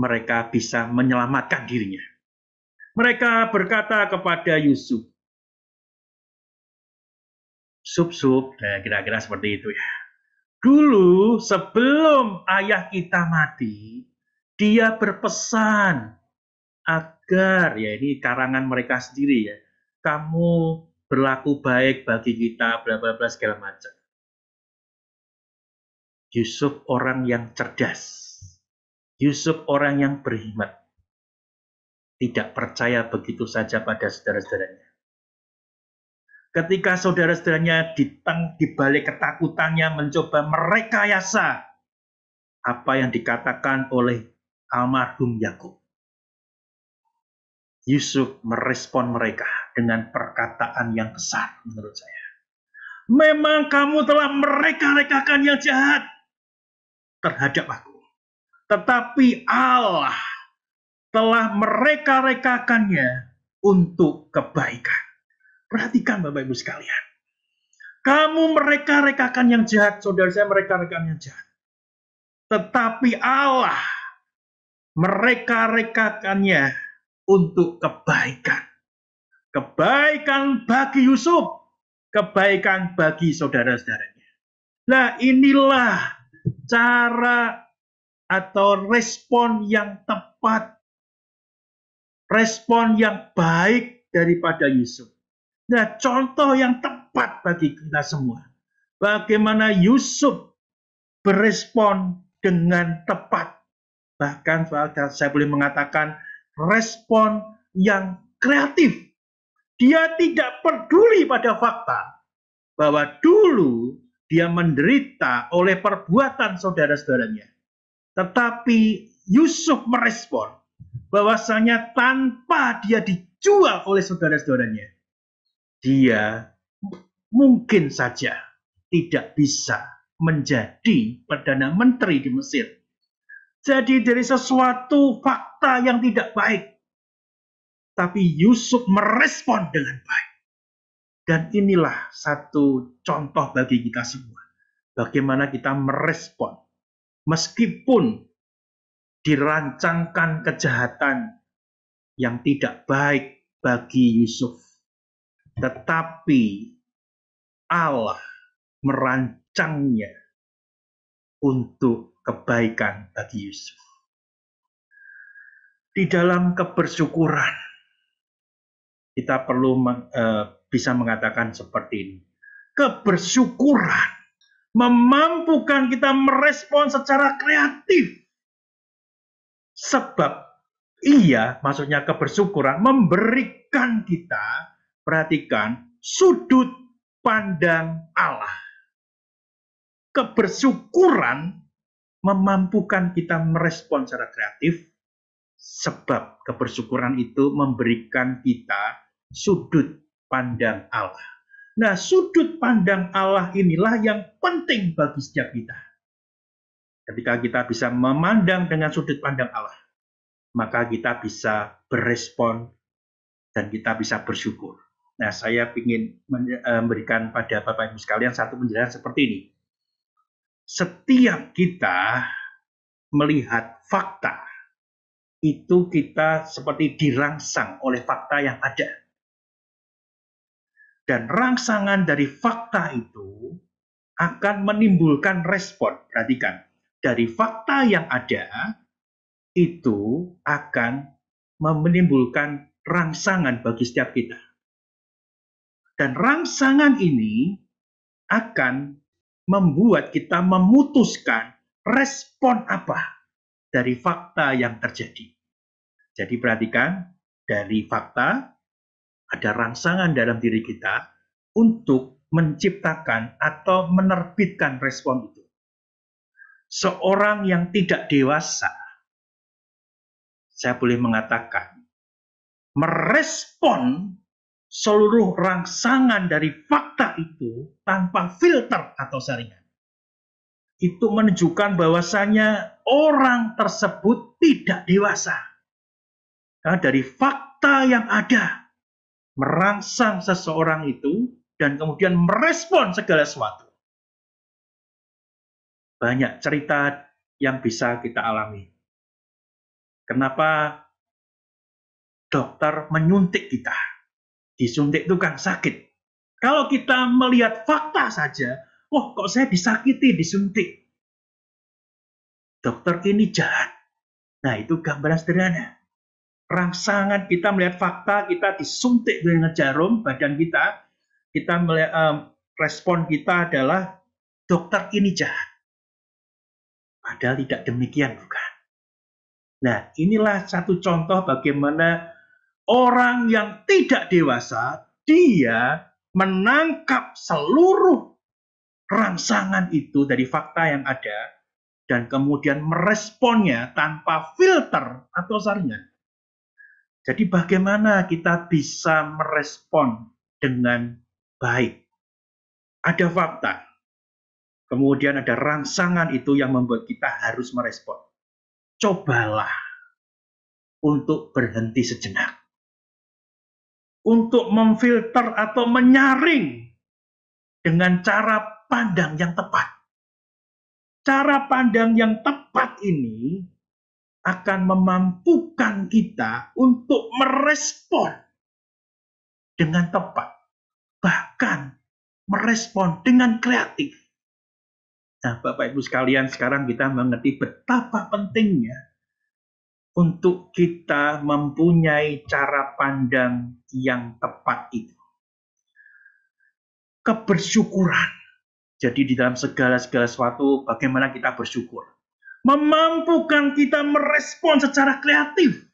mereka bisa menyelamatkan dirinya. Mereka berkata kepada Yusuf, Sup, nah kira-kira seperti itu ya. Dulu sebelum ayah kita mati, dia berpesan agar, ya ini karangan mereka sendiri ya, kamu berlaku baik bagi kita, bla bla bla segala macam. Yusuf orang yang cerdas. Yusuf orang yang berhikmat. Tidak percaya begitu saja pada saudara-saudaranya. Ketika saudara-saudaranya di balik ketakutannya mencoba merekayasa apa yang dikatakan oleh almarhum Yakub, Yusuf merespon mereka dengan perkataan yang besar menurut saya. Memang kamu telah mereka-rekakan yang jahat terhadap aku. Tetapi Allah telah mereka-rekakannya untuk kebaikan. Perhatikan Bapak Ibu sekalian. Kamu mereka-rekakan yang jahat, saudara saya mereka-rekakan yang jahat. Tetapi Allah mereka-rekakannya untuk kebaikan. Kebaikan bagi Yusuf, kebaikan bagi saudara-saudaranya. Nah, inilah cara atau respon yang tepat, respon yang baik daripada Yusuf. Nah, contoh yang tepat bagi kita semua. Bagaimana Yusuf berespon dengan tepat. Bahkan saya boleh mengatakan respon yang kreatif. Dia tidak peduli pada fakta bahwa dulu dia menderita oleh perbuatan saudara-saudaranya. Tetapi Yusuf merespon bahwasanya tanpa dia dijual oleh saudara-saudaranya, dia mungkin saja tidak bisa menjadi Perdana Menteri di Mesir. Jadi dari sesuatu fakta yang tidak baik, tapi Yusuf merespon dengan baik. Dan inilah satu contoh bagi kita semua. Bagaimana kita merespon. Meskipun dirancangkan kejahatan yang tidak baik bagi Yusuf. Tetapi Allah merancangnya untuk kebaikan bagi Yusuf. Di dalam kebersyukuran, kita perlu bisa mengatakan seperti ini. Kebersyukuran memampukan kita merespon secara kreatif. Sebab maksudnya kebersyukuran memberikan kita, perhatikan, sudut pandang Allah. Kebersyukuran memampukan kita merespon secara kreatif, sebab kebersyukuran itu memberikan kita sudut pandang Allah. Nah, sudut pandang Allah inilah yang penting bagi setiap kita. Ketika kita bisa memandang dengan sudut pandang Allah, maka kita bisa berespon dan kita bisa bersyukur. Nah, saya ingin memberikan pada Bapak Ibu sekalian satu penjelasan seperti ini. Setiap kita melihat fakta, itu kita seperti dirangsang oleh fakta yang ada. Dan rangsangan dari fakta itu akan menimbulkan respon. Perhatikan, dari fakta yang ada, itu akan menimbulkan rangsangan bagi setiap kita. Dan rangsangan ini akan membuat kita memutuskan respon apa dari fakta yang terjadi. Jadi perhatikan, dari fakta ada rangsangan dalam diri kita untuk menciptakan atau menerbitkan respon itu. Seorang yang tidak dewasa, saya boleh mengatakan, merespon seluruh rangsangan dari fakta itu tanpa filter atau saringan. Itu menunjukkan bahwasanya orang tersebut tidak dewasa. Karena dari fakta yang ada, merangsang seseorang itu dan kemudian merespon segala sesuatu. Banyak cerita yang bisa kita alami. Kenapa dokter menyuntik kita? Disuntik itu kan sakit. Kalau kita melihat fakta saja, oh kok saya disakiti, disuntik. Dokter ini jahat. Nah, itu gambaran sederhana. Rangsangan kita melihat fakta, kita disuntik dengan jarum badan kita melihat respon kita adalah dokter ini jahat. Padahal tidak demikian, bukan. Nah, inilah satu contoh bagaimana orang yang tidak dewasa, dia menangkap seluruh rangsangan itu dari fakta yang ada dan kemudian meresponnya tanpa filter atau saringan. Jadi bagaimana kita bisa merespon dengan baik? Ada fakta, kemudian ada rangsangan itu yang membuat kita harus merespon. Cobalah untuk berhenti sejenak. Untuk memfilter atau menyaring dengan cara pandang yang tepat. Cara pandang yang tepat ini akan memampukan kita untuk merespon dengan tepat, bahkan merespon dengan kreatif. Nah, Bapak Ibu sekalian, sekarang kita mengerti betapa pentingnya untuk kita mempunyai cara pandang yang tepat itu. Kebersyukuran. Jadi di dalam segala sesuatu, bagaimana kita bersyukur. Memampukan kita merespon secara kreatif.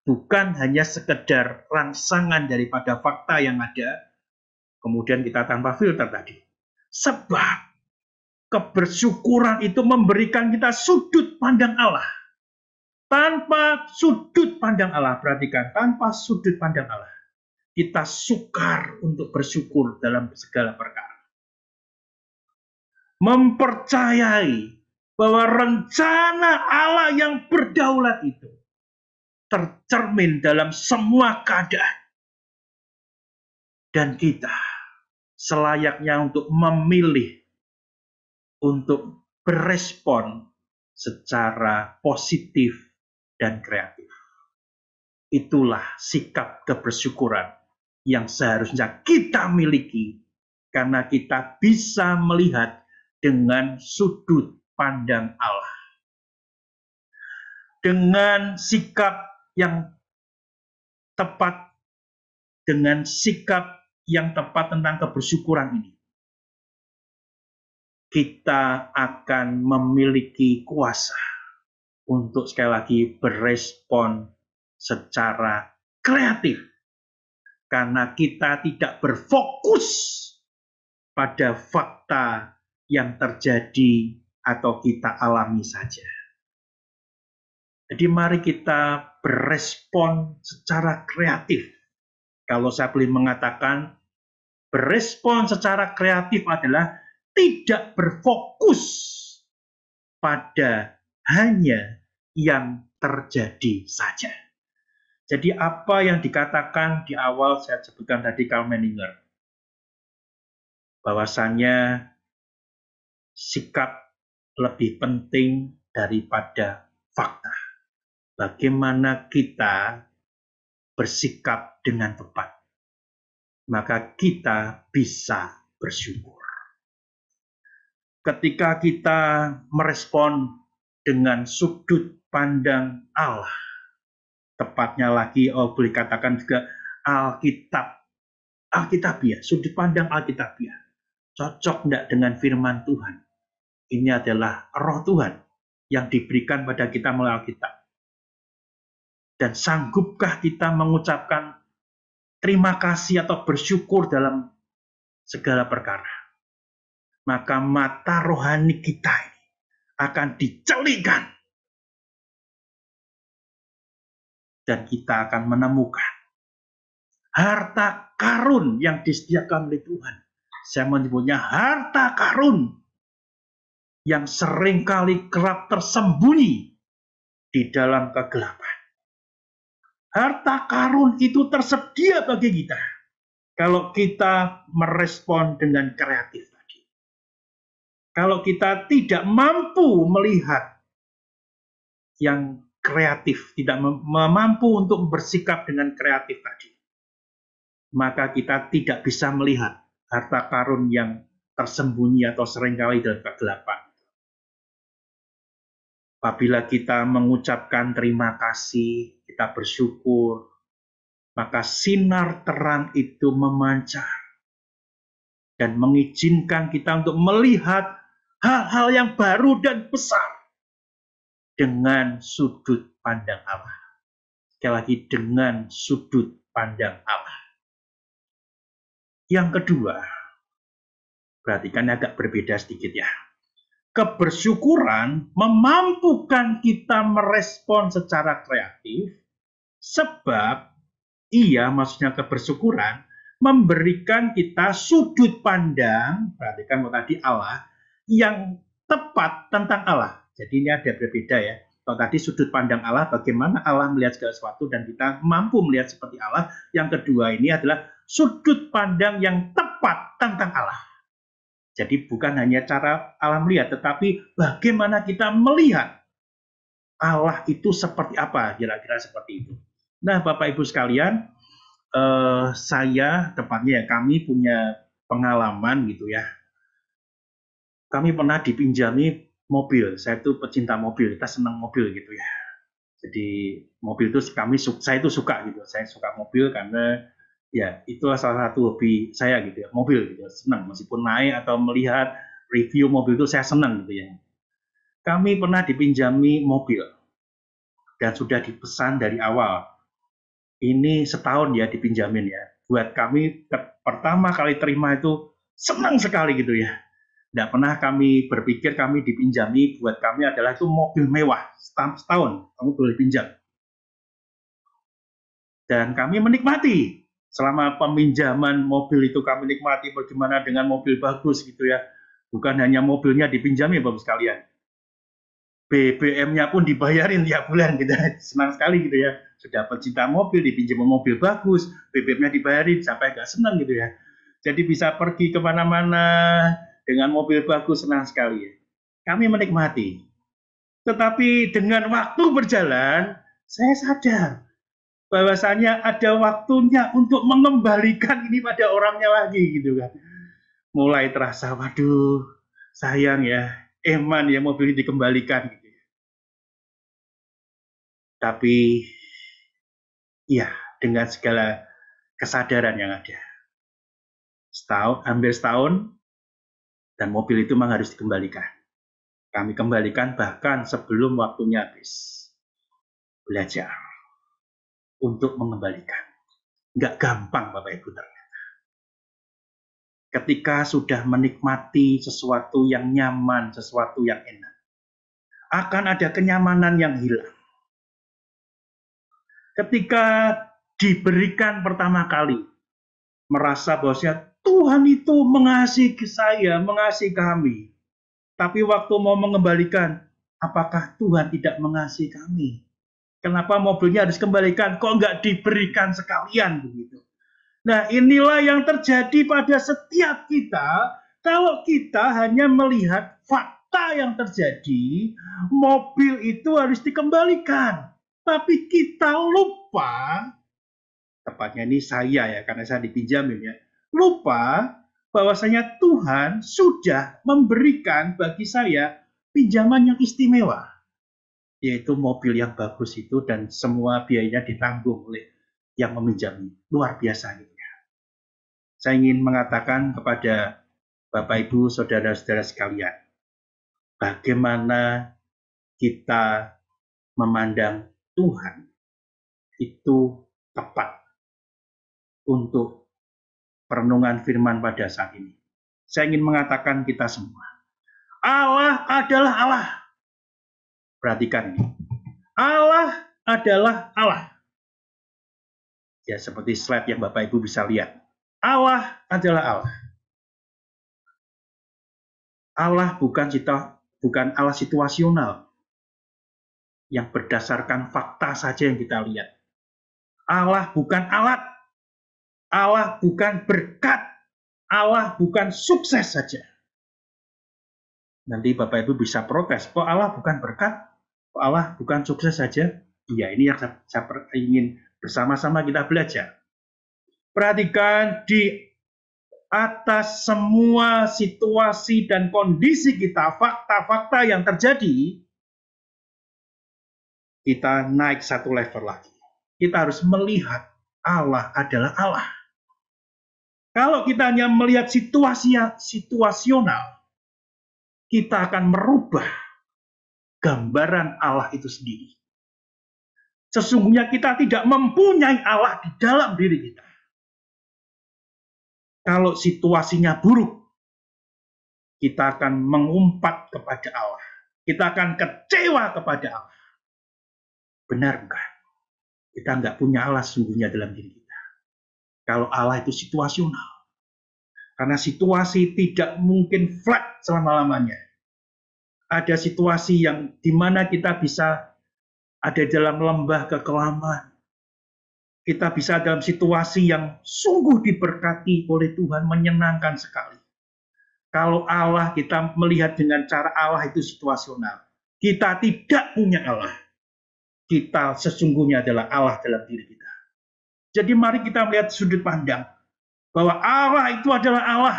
Bukan hanya sekedar rangsangan daripada fakta yang ada, kemudian kita tanpa filter tadi. Sebab kebersyukuran itu memberikan kita sudut pandang Allah. Tanpa sudut pandang Allah, perhatikan, tanpa sudut pandang Allah, kita sukar untuk bersyukur dalam segala perkara. Mempercayai bahwa rencana Allah yang berdaulat itu tercermin dalam semua keadaan. Dan kita selayaknya untuk memilih untuk berespon secara positif dan kreatif. Itulah sikap kebersyukuran yang seharusnya kita miliki karena kita bisa melihat dengan sudut pandang Allah. Dengan sikap yang tepat, dengan sikap yang tepat tentang kebersyukuran ini, kita akan memiliki kuasa untuk sekali lagi berespon secara kreatif. Karena kita tidak berfokus pada fakta yang terjadi atau kita alami saja. Jadi mari kita berespon secara kreatif. Kalau saya boleh mengatakan, berespon secara kreatif adalah tidak berfokus pada hanya yang terjadi saja. Jadi apa yang dikatakan di awal saya sebutkan tadi Karl Menninger, bahwasannya sikap lebih penting daripada fakta. Bagaimana kita bersikap dengan tepat, maka kita bisa bersyukur. Ketika kita merespon dengan sudut pandang Allah, tepatnya lagi boleh katakan juga Alkitabiah, sudut pandang Alkitabiah. Cocok enggak dengan firman Tuhan? Ini adalah roh Tuhan yang diberikan pada kita melalui Alkitab. Dan sanggupkah kita mengucapkan terima kasih atau bersyukur dalam segala perkara? Maka mata rohani kita ini akan dicelikan. Dan kita akan menemukan harta karun yang disediakan oleh Tuhan. Saya menyebutnya harta karun yang seringkali kerap tersembunyi di dalam kegelapan. Harta karun itu tersedia bagi kita kalau kita merespon dengan kreatif tadi. Kalau kita tidak mampu melihat yang kreatif, tidak mampu untuk bersikap dengan kreatif tadi, maka kita tidak bisa melihat harta karun yang tersembunyi atau seringkali dalam kegelapan. Apabila kita mengucapkan terima kasih, kita bersyukur, maka sinar terang itu memancar dan mengizinkan kita untuk melihat hal-hal yang baru dan besar dengan sudut pandang Allah. Sekali lagi, dengan sudut pandang Allah. Yang kedua, perhatikan agak berbeda sedikit ya. Kebersyukuran memampukan kita merespon secara kreatif, sebab maksudnya kebersyukuran memberikan kita sudut pandang, perhatikan tadi Allah, yang tepat tentang Allah. Jadi ini ada berbeda ya. Kalau tadi sudut pandang Allah, bagaimana Allah melihat segala sesuatu dan kita mampu melihat seperti Allah. Yang kedua ini adalah sudut pandang yang tepat tentang Allah. Jadi bukan hanya cara Allah melihat, tetapi bagaimana kita melihat Allah itu seperti apa, kira-kira seperti itu. Nah, Bapak Ibu sekalian, tepatnya kami punya pengalaman gitu ya. Kami pernah dipinjami mobil. Saya itu pecinta mobil, kita senang mobil gitu ya. Jadi mobil itu saya itu suka gitu. Saya suka mobil karena ya itulah salah satu hobi saya gitu ya, mobil gitu. Senang meskipun naik atau melihat review mobil itu saya senang gitu ya. Kami pernah dipinjami mobil dan sudah dipesan dari awal. Ini setahun ya dipinjamin ya. Buat kami pertama kali terima itu senang sekali gitu ya. Tidak pernah kami berpikir kami dipinjami, buat kami adalah itu mobil mewah, setahun kamu boleh pinjam. Dan kami menikmati, selama peminjaman mobil itu kami nikmati bagaimana dengan mobil bagus gitu ya. Bukan hanya mobilnya dipinjami Bapak sekalian. BBM-nya pun dibayarin tiap bulan gitu. Senang sekali gitu ya. Sudah pecinta mobil, dipinjam mobil bagus, BBM-nya dibayarin, sampai agak senang gitu ya. Jadi bisa pergi kemana-mana dengan mobil bagus, senang sekali ya. Kami menikmati. Tetapi dengan waktu berjalan, saya sadar bahwasanya ada waktunya untuk mengembalikan ini pada orangnya lagi gitu kan. Mulai terasa, waduh, sayang ya, eman ya mobil ini dikembalikan gitu ya. Tapi ya dengan segala kesadaran yang ada, hampir setahun, dan mobil itu memang harus dikembalikan. Kami kembalikan bahkan sebelum waktunya habis. Belajar untuk mengembalikan. Nggak gampang Bapak Ibu ternyata. Ketika sudah menikmati sesuatu yang nyaman, sesuatu yang enak, akan ada kenyamanan yang hilang. Ketika diberikan pertama kali, merasa bahwasanya Tuhan itu mengasihi saya, mengasihi kami. Tapi waktu mau mengembalikan, apakah Tuhan tidak mengasihi kami? Kenapa mobilnya harus kembalikan? Kok nggak diberikan sekalian begitu? Nah, inilah yang terjadi pada setiap kita kalau kita hanya melihat fakta yang terjadi, mobil itu harus dikembalikan. Tapi kita lupa, tepatnya ini saya ya, karena saya dipinjamin ya, lupa bahwasanya Tuhan sudah memberikan bagi saya pinjaman yang istimewa, yaitu mobil yang bagus itu dan semua biayanya ditanggung oleh yang meminjami. Luar biasa gitu ya. Saya ingin mengatakan kepada Bapak Ibu, saudara-saudara sekalian, bagaimana kita memandang Tuhan itu tepat untuk perenungan firman pada saat ini. Saya ingin mengatakan kita semua, Allah adalah Allah. Perhatikan ini. Allah adalah Allah. Ya, seperti slide yang Bapak Ibu bisa lihat. Allah adalah Allah. Allah bukan Allah situasional yang berdasarkan fakta saja yang kita lihat. Allah bukan alat. Allah bukan berkat. Allah bukan sukses saja. Nanti Bapak Ibu bisa protes, kok Allah bukan berkat? Kok Allah bukan sukses saja? Iya, ini yang saya ingin bersama-sama kita belajar. Perhatikan di atas semua situasi dan kondisi kita, fakta-fakta yang terjadi, kita naik satu level lagi. Kita harus melihat Allah adalah Allah. Kalau kita hanya melihat situasional, kita akan merubah gambaran Allah itu sendiri. Sesungguhnya kita tidak mempunyai Allah di dalam diri kita. Kalau situasinya buruk, kita akan mengumpat kepada Allah. Kita akan kecewa kepada Allah. Benar bukan? Kita nggak punya Allah sesungguhnya dalam diri kita. Kalau Allah itu situasional. Karena situasi tidak mungkin flat selama-lamanya. Ada situasi yang dimana kita bisa ada dalam lembah kekelaman. Kita bisa dalam situasi yang sungguh diberkati oleh Tuhan, menyenangkan sekali. Kalau Allah kita melihat dengan cara Allah itu situasional. Kita tidak punya Allah. Kita sesungguhnya adalah Allah dalam diri kita. Jadi mari kita melihat sudut pandang bahwa Allah itu adalah Allah.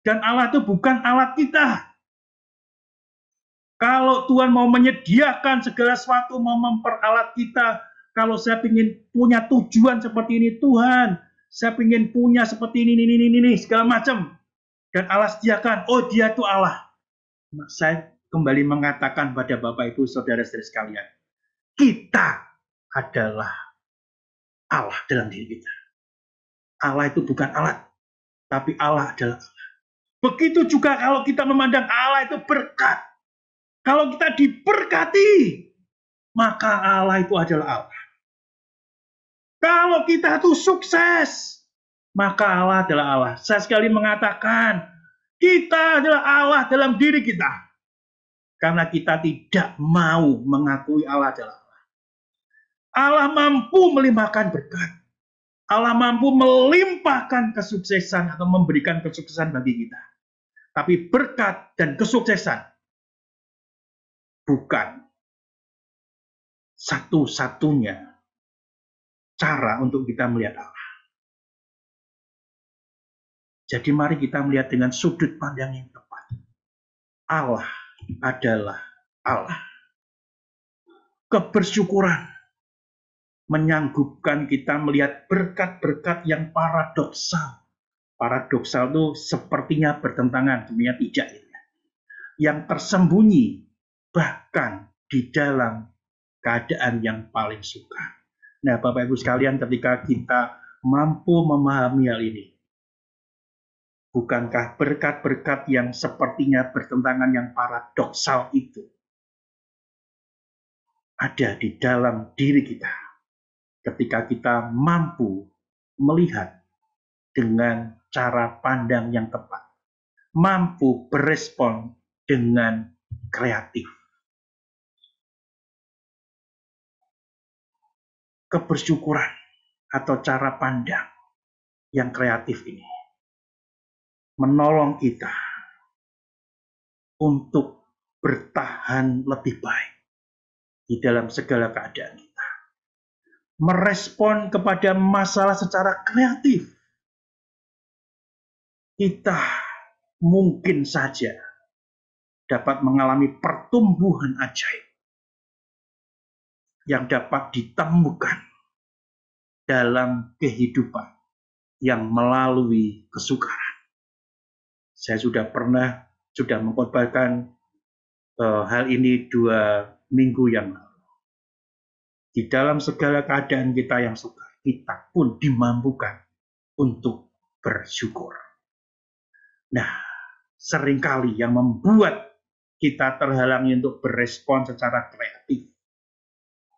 Dan Allah itu bukan alat kita. Kalau Tuhan mau menyediakan segala sesuatu, mau memperalat kita, kalau saya ingin punya tujuan seperti ini, Tuhan, saya ingin punya seperti ini, segala macam. Dan Allah sediakan, oh dia itu Allah. Saya kembali mengatakan pada Bapak Ibu, saudara-saudara sekalian, kita adalah Allah dalam diri kita. Allah itu bukan alat, tapi Allah adalah Allah. Begitu juga kalau kita memandang Allah itu berkat. Kalau kita diberkati, maka Allah itu adalah Allah. Kalau kita itu sukses, maka Allah adalah Allah. Saya sekali mengatakan, kita adalah Allah dalam diri kita. Karena kita tidak mau mengakui Allah adalah Allah. Allah mampu melimpahkan berkat. Allah mampu melimpahkan kesuksesan atau memberikan kesuksesan bagi kita. Tapi berkat dan kesuksesan bukan satu-satunya cara untuk kita melihat Allah. Jadi mari kita melihat dengan sudut pandang yang tepat. Allah adalah Allah. Kebersyukuran menyanggupkan kita melihat berkat-berkat yang paradoksal. Paradoksal itu sepertinya bertentangan, sebenarnya tidak. Yang tersembunyi bahkan di dalam keadaan yang paling sukar. Nah, Bapak Ibu sekalian, ketika kita mampu memahami hal ini, bukankah berkat-berkat yang sepertinya bertentangan yang paradoksal itu ada di dalam diri kita ketika kita mampu melihat dengan cara pandang yang tepat, mampu berespon dengan kreatif. Kebersyukuran atau cara pandang yang kreatif ini menolong kita untuk bertahan lebih baik di dalam segala keadaan kita. Merespon kepada masalah secara kreatif. Kita mungkin saja dapat mengalami pertumbuhan ajaib yang dapat ditemukan dalam kehidupan yang melalui kesukaran. Saya sudah mengkhotbahkan hal ini 2 minggu yang lalu. Di dalam segala keadaan kita yang sukar, kita pun dimampukan untuk bersyukur. Nah, seringkali yang membuat kita terhalangi untuk berespon secara kreatif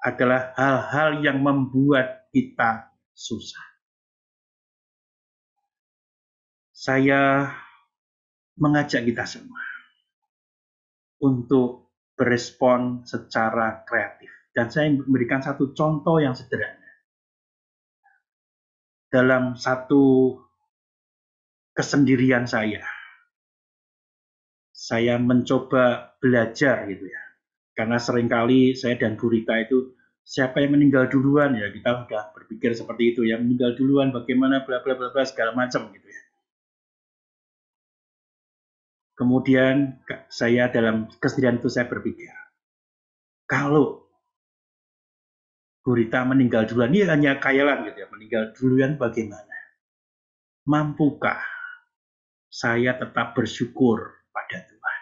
adalah hal-hal yang membuat kita susah. Saya mengajak kita semua untuk berespon secara kreatif. Dan saya memberikan satu contoh yang sederhana. Dalam satu kesendirian saya mencoba belajar gitu ya. Karena seringkali saya dan Bu Rita itu, siapa yang meninggal duluan ya, kita sudah berpikir seperti itu ya, meninggal duluan bagaimana bla bla bla bla segala macam gitu ya. Kemudian saya dalam kesendirian itu saya berpikir, kalau Bu Rita meninggal duluan, ini hanya khayalan gitu ya, meninggal duluan bagaimana? Mampukah saya tetap bersyukur pada Tuhan?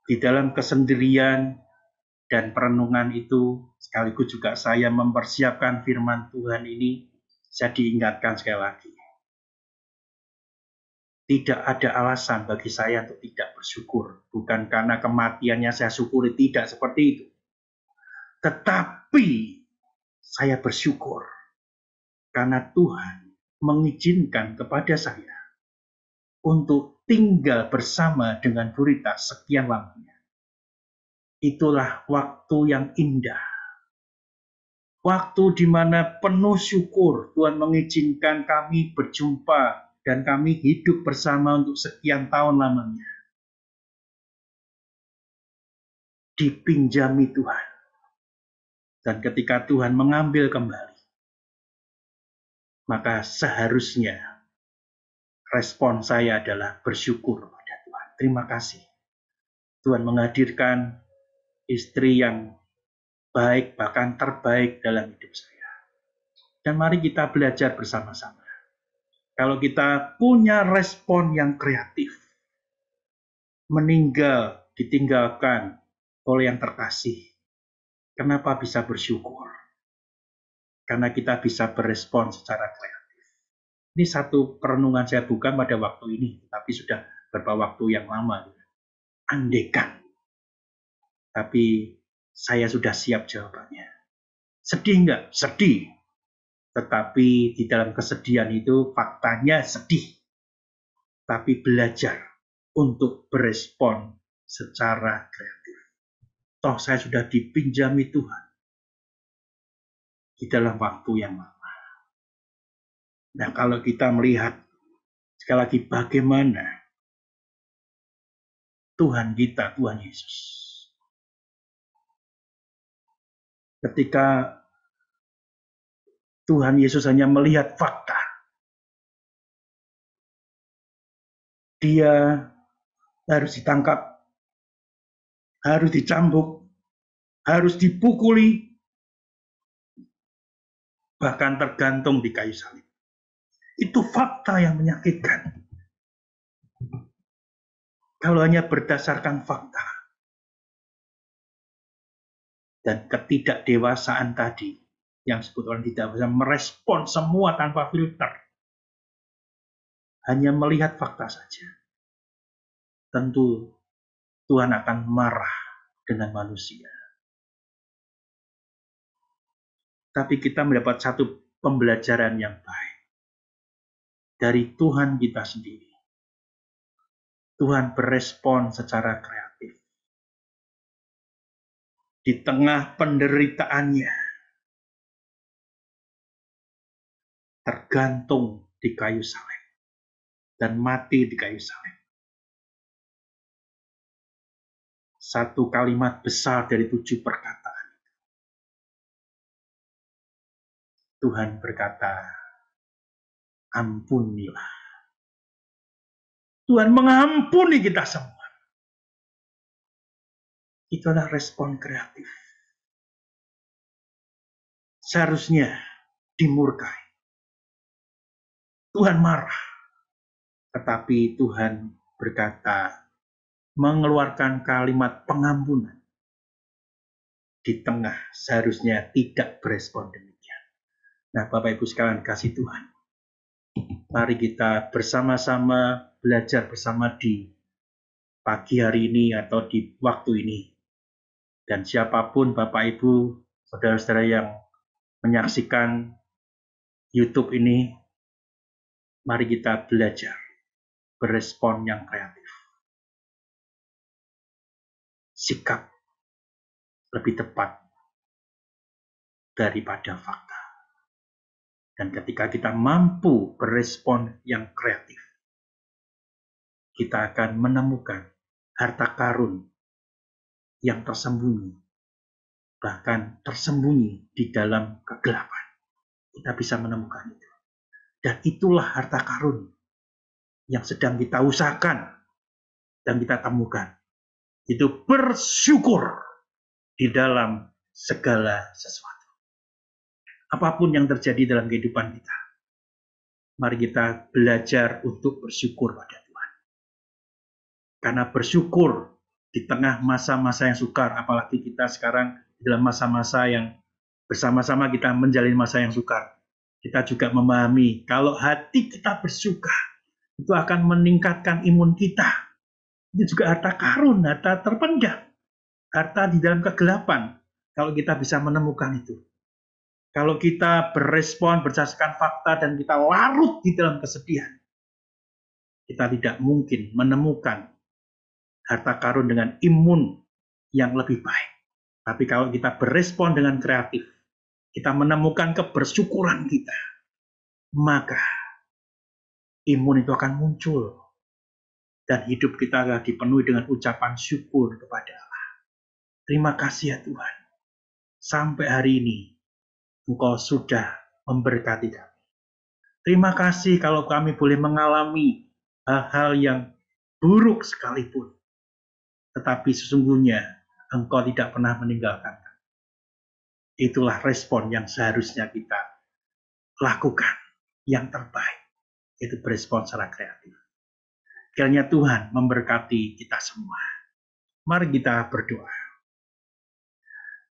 Di dalam kesendirian dan perenungan itu, sekaligus juga saya mempersiapkan firman Tuhan ini, saya diingatkan sekali lagi. Tidak ada alasan bagi saya untuk tidak bersyukur. Bukan karena kematiannya saya syukuri, tidak seperti itu. Tetapi saya bersyukur karena Tuhan mengizinkan kepada saya untuk tinggal bersama dengan Bu Rita sekian lamanya. Itulah waktu yang indah. Waktu di mana penuh syukur Tuhan mengizinkan kami berjumpa dan kami hidup bersama untuk sekian tahun lamanya. Dipinjami Tuhan. Dan ketika Tuhan mengambil kembali, maka seharusnya respon saya adalah bersyukur pada Tuhan. Terima kasih. Tuhan menghadirkan istri yang baik, bahkan terbaik dalam hidup saya. Dan mari kita belajar bersama-sama. Kalau kita punya respon yang kreatif, meninggal, ditinggalkan oleh yang terkasih, kenapa bisa bersyukur? Karena kita bisa berespon secara kreatif. Ini satu perenungan saya bukan pada waktu ini, tapi sudah beberapa waktu yang lama. Andaikan. Tapi saya sudah siap jawabannya. Sedih enggak? Sedih. Tetapi di dalam kesedihan itu faktanya sedih. Tapi belajar untuk berespon secara kreatif. Toh saya sudah dipinjami Tuhan di dalam waktu yang lama. Nah, kalau kita melihat sekali lagi bagaimana Tuhan kita, Tuhan Yesus, ketika Tuhan Yesus hanya melihat fakta, dia harus ditangkap, harus dicambuk, harus dipukuli, bahkan tergantung di kayu salib. Itu fakta yang menyakitkan. Kalau hanya berdasarkan fakta dan ketidakdewasaan tadi, yang disebut orang tidak bisa merespon semua tanpa filter, hanya melihat fakta saja, tentu Tuhan akan marah dengan manusia. Tapi kita mendapat satu pembelajaran yang baik dari Tuhan kita sendiri. Tuhan berespon secara kreatif. Di tengah penderitaannya, tergantung di kayu salib dan mati di kayu salib. Satu kalimat besar dari 7 perkataan. Tuhan berkata, ampunilah. Tuhan mengampuni kita semua. Itu adalah respon kreatif. Seharusnya dimurkai. Tuhan marah. Tetapi Tuhan berkata, mengeluarkan kalimat pengampunan. Di tengah seharusnya tidak berespon demikian. Nah, Bapak Ibu sekalian kasih Tuhan. Mari kita bersama-sama belajar bersama di pagi hari ini atau di waktu ini. Dan siapapun Bapak Ibu, saudara-saudara yang menyaksikan YouTube ini, mari kita belajar berespon yang kreatif. Sikap lebih tepat daripada fakta. Dan ketika kita mampu berespon yang kreatif, kita akan menemukan harta karun yang tersembunyi, bahkan tersembunyi di dalam kegelapan. Kita bisa menemukan itu. Dan itulah harta karun yang sedang kita usahakan dan kita temukan. Itu bersyukur di dalam segala sesuatu. Apapun yang terjadi dalam kehidupan kita, mari kita belajar untuk bersyukur pada Tuhan. Karena bersyukur di tengah masa-masa yang sukar, apalagi kita sekarang dalam masa-masa yang bersama-sama kita menjalani masa yang sukar. Kita juga memahami kalau hati kita bersuka, itu akan meningkatkan imun kita. Itu juga harta karun, harta terpendam, harta di dalam kegelapan. Kalau kita bisa menemukan itu. Kalau kita berespon berdasarkan fakta dan kita larut di dalam kesedihan, kita tidak mungkin menemukan harta karun dengan imun yang lebih baik. Tapi kalau kita berespon dengan kreatif, kita menemukan kebersyukuran kita, maka imun itu akan muncul. Dan hidup kita akan dipenuhi dengan ucapan syukur kepada Allah. Terima kasih ya Tuhan. Sampai hari ini, Engkau sudah memberkati kami. Terima kasih kalau kami boleh mengalami hal-hal yang buruk sekalipun. Tetapi sesungguhnya Engkau tidak pernah meninggalkan kami. Itulah respon yang seharusnya kita lakukan. Yang terbaik, itu berespon secara kreatif. Kiranya Tuhan memberkati kita semua. Mari kita berdoa.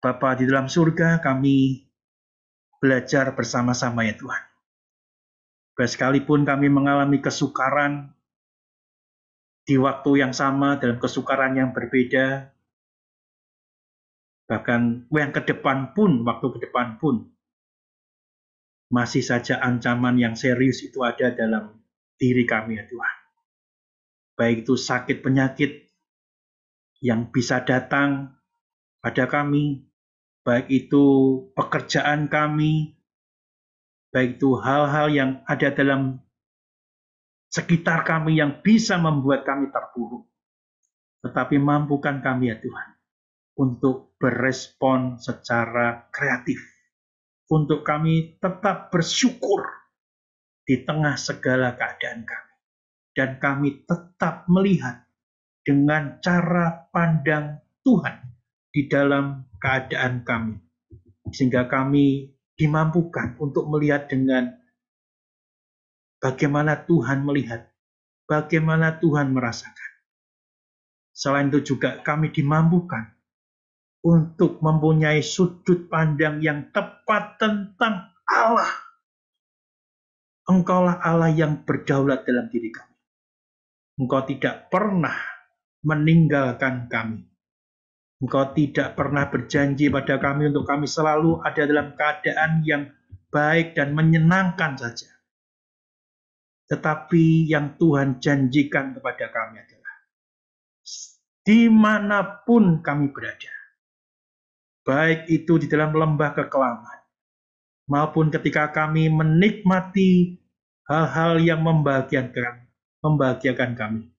Bapa di dalam surga, kami belajar bersama-sama ya Tuhan. Sekalipun kami mengalami kesukaran di waktu yang sama, dalam kesukaran yang berbeda, bahkan yang ke depan pun, waktu ke depan pun, masih saja ancaman yang serius itu ada dalam diri kami ya Tuhan. Baik itu sakit penyakit yang bisa datang pada kami, baik itu pekerjaan kami, baik itu hal-hal yang ada dalam sekitar kami yang bisa membuat kami terpuruk. Tetapi mampukan kami ya Tuhan untuk berespon secara kreatif. Untuk kami tetap bersyukur di tengah segala keadaan kami. dan kami tetap melihat dengan cara pandang Tuhan di dalam keadaan kami. Sehingga kami dimampukan untuk melihat dengan bagaimana Tuhan melihat, bagaimana Tuhan merasakan. Selain itu juga kami dimampukan untuk mempunyai sudut pandang yang tepat tentang Allah. Engkaulah Allah yang berdaulat dalam diri kami. Engkau tidak pernah meninggalkan kami. Engkau tidak pernah berjanji pada kami untuk kami selalu ada dalam keadaan yang baik dan menyenangkan saja. Tetapi yang Tuhan janjikan kepada kami adalah dimanapun kami berada, baik itu di dalam lembah kekelaman, maupun ketika kami menikmati hal-hal yang membahagiakan kami,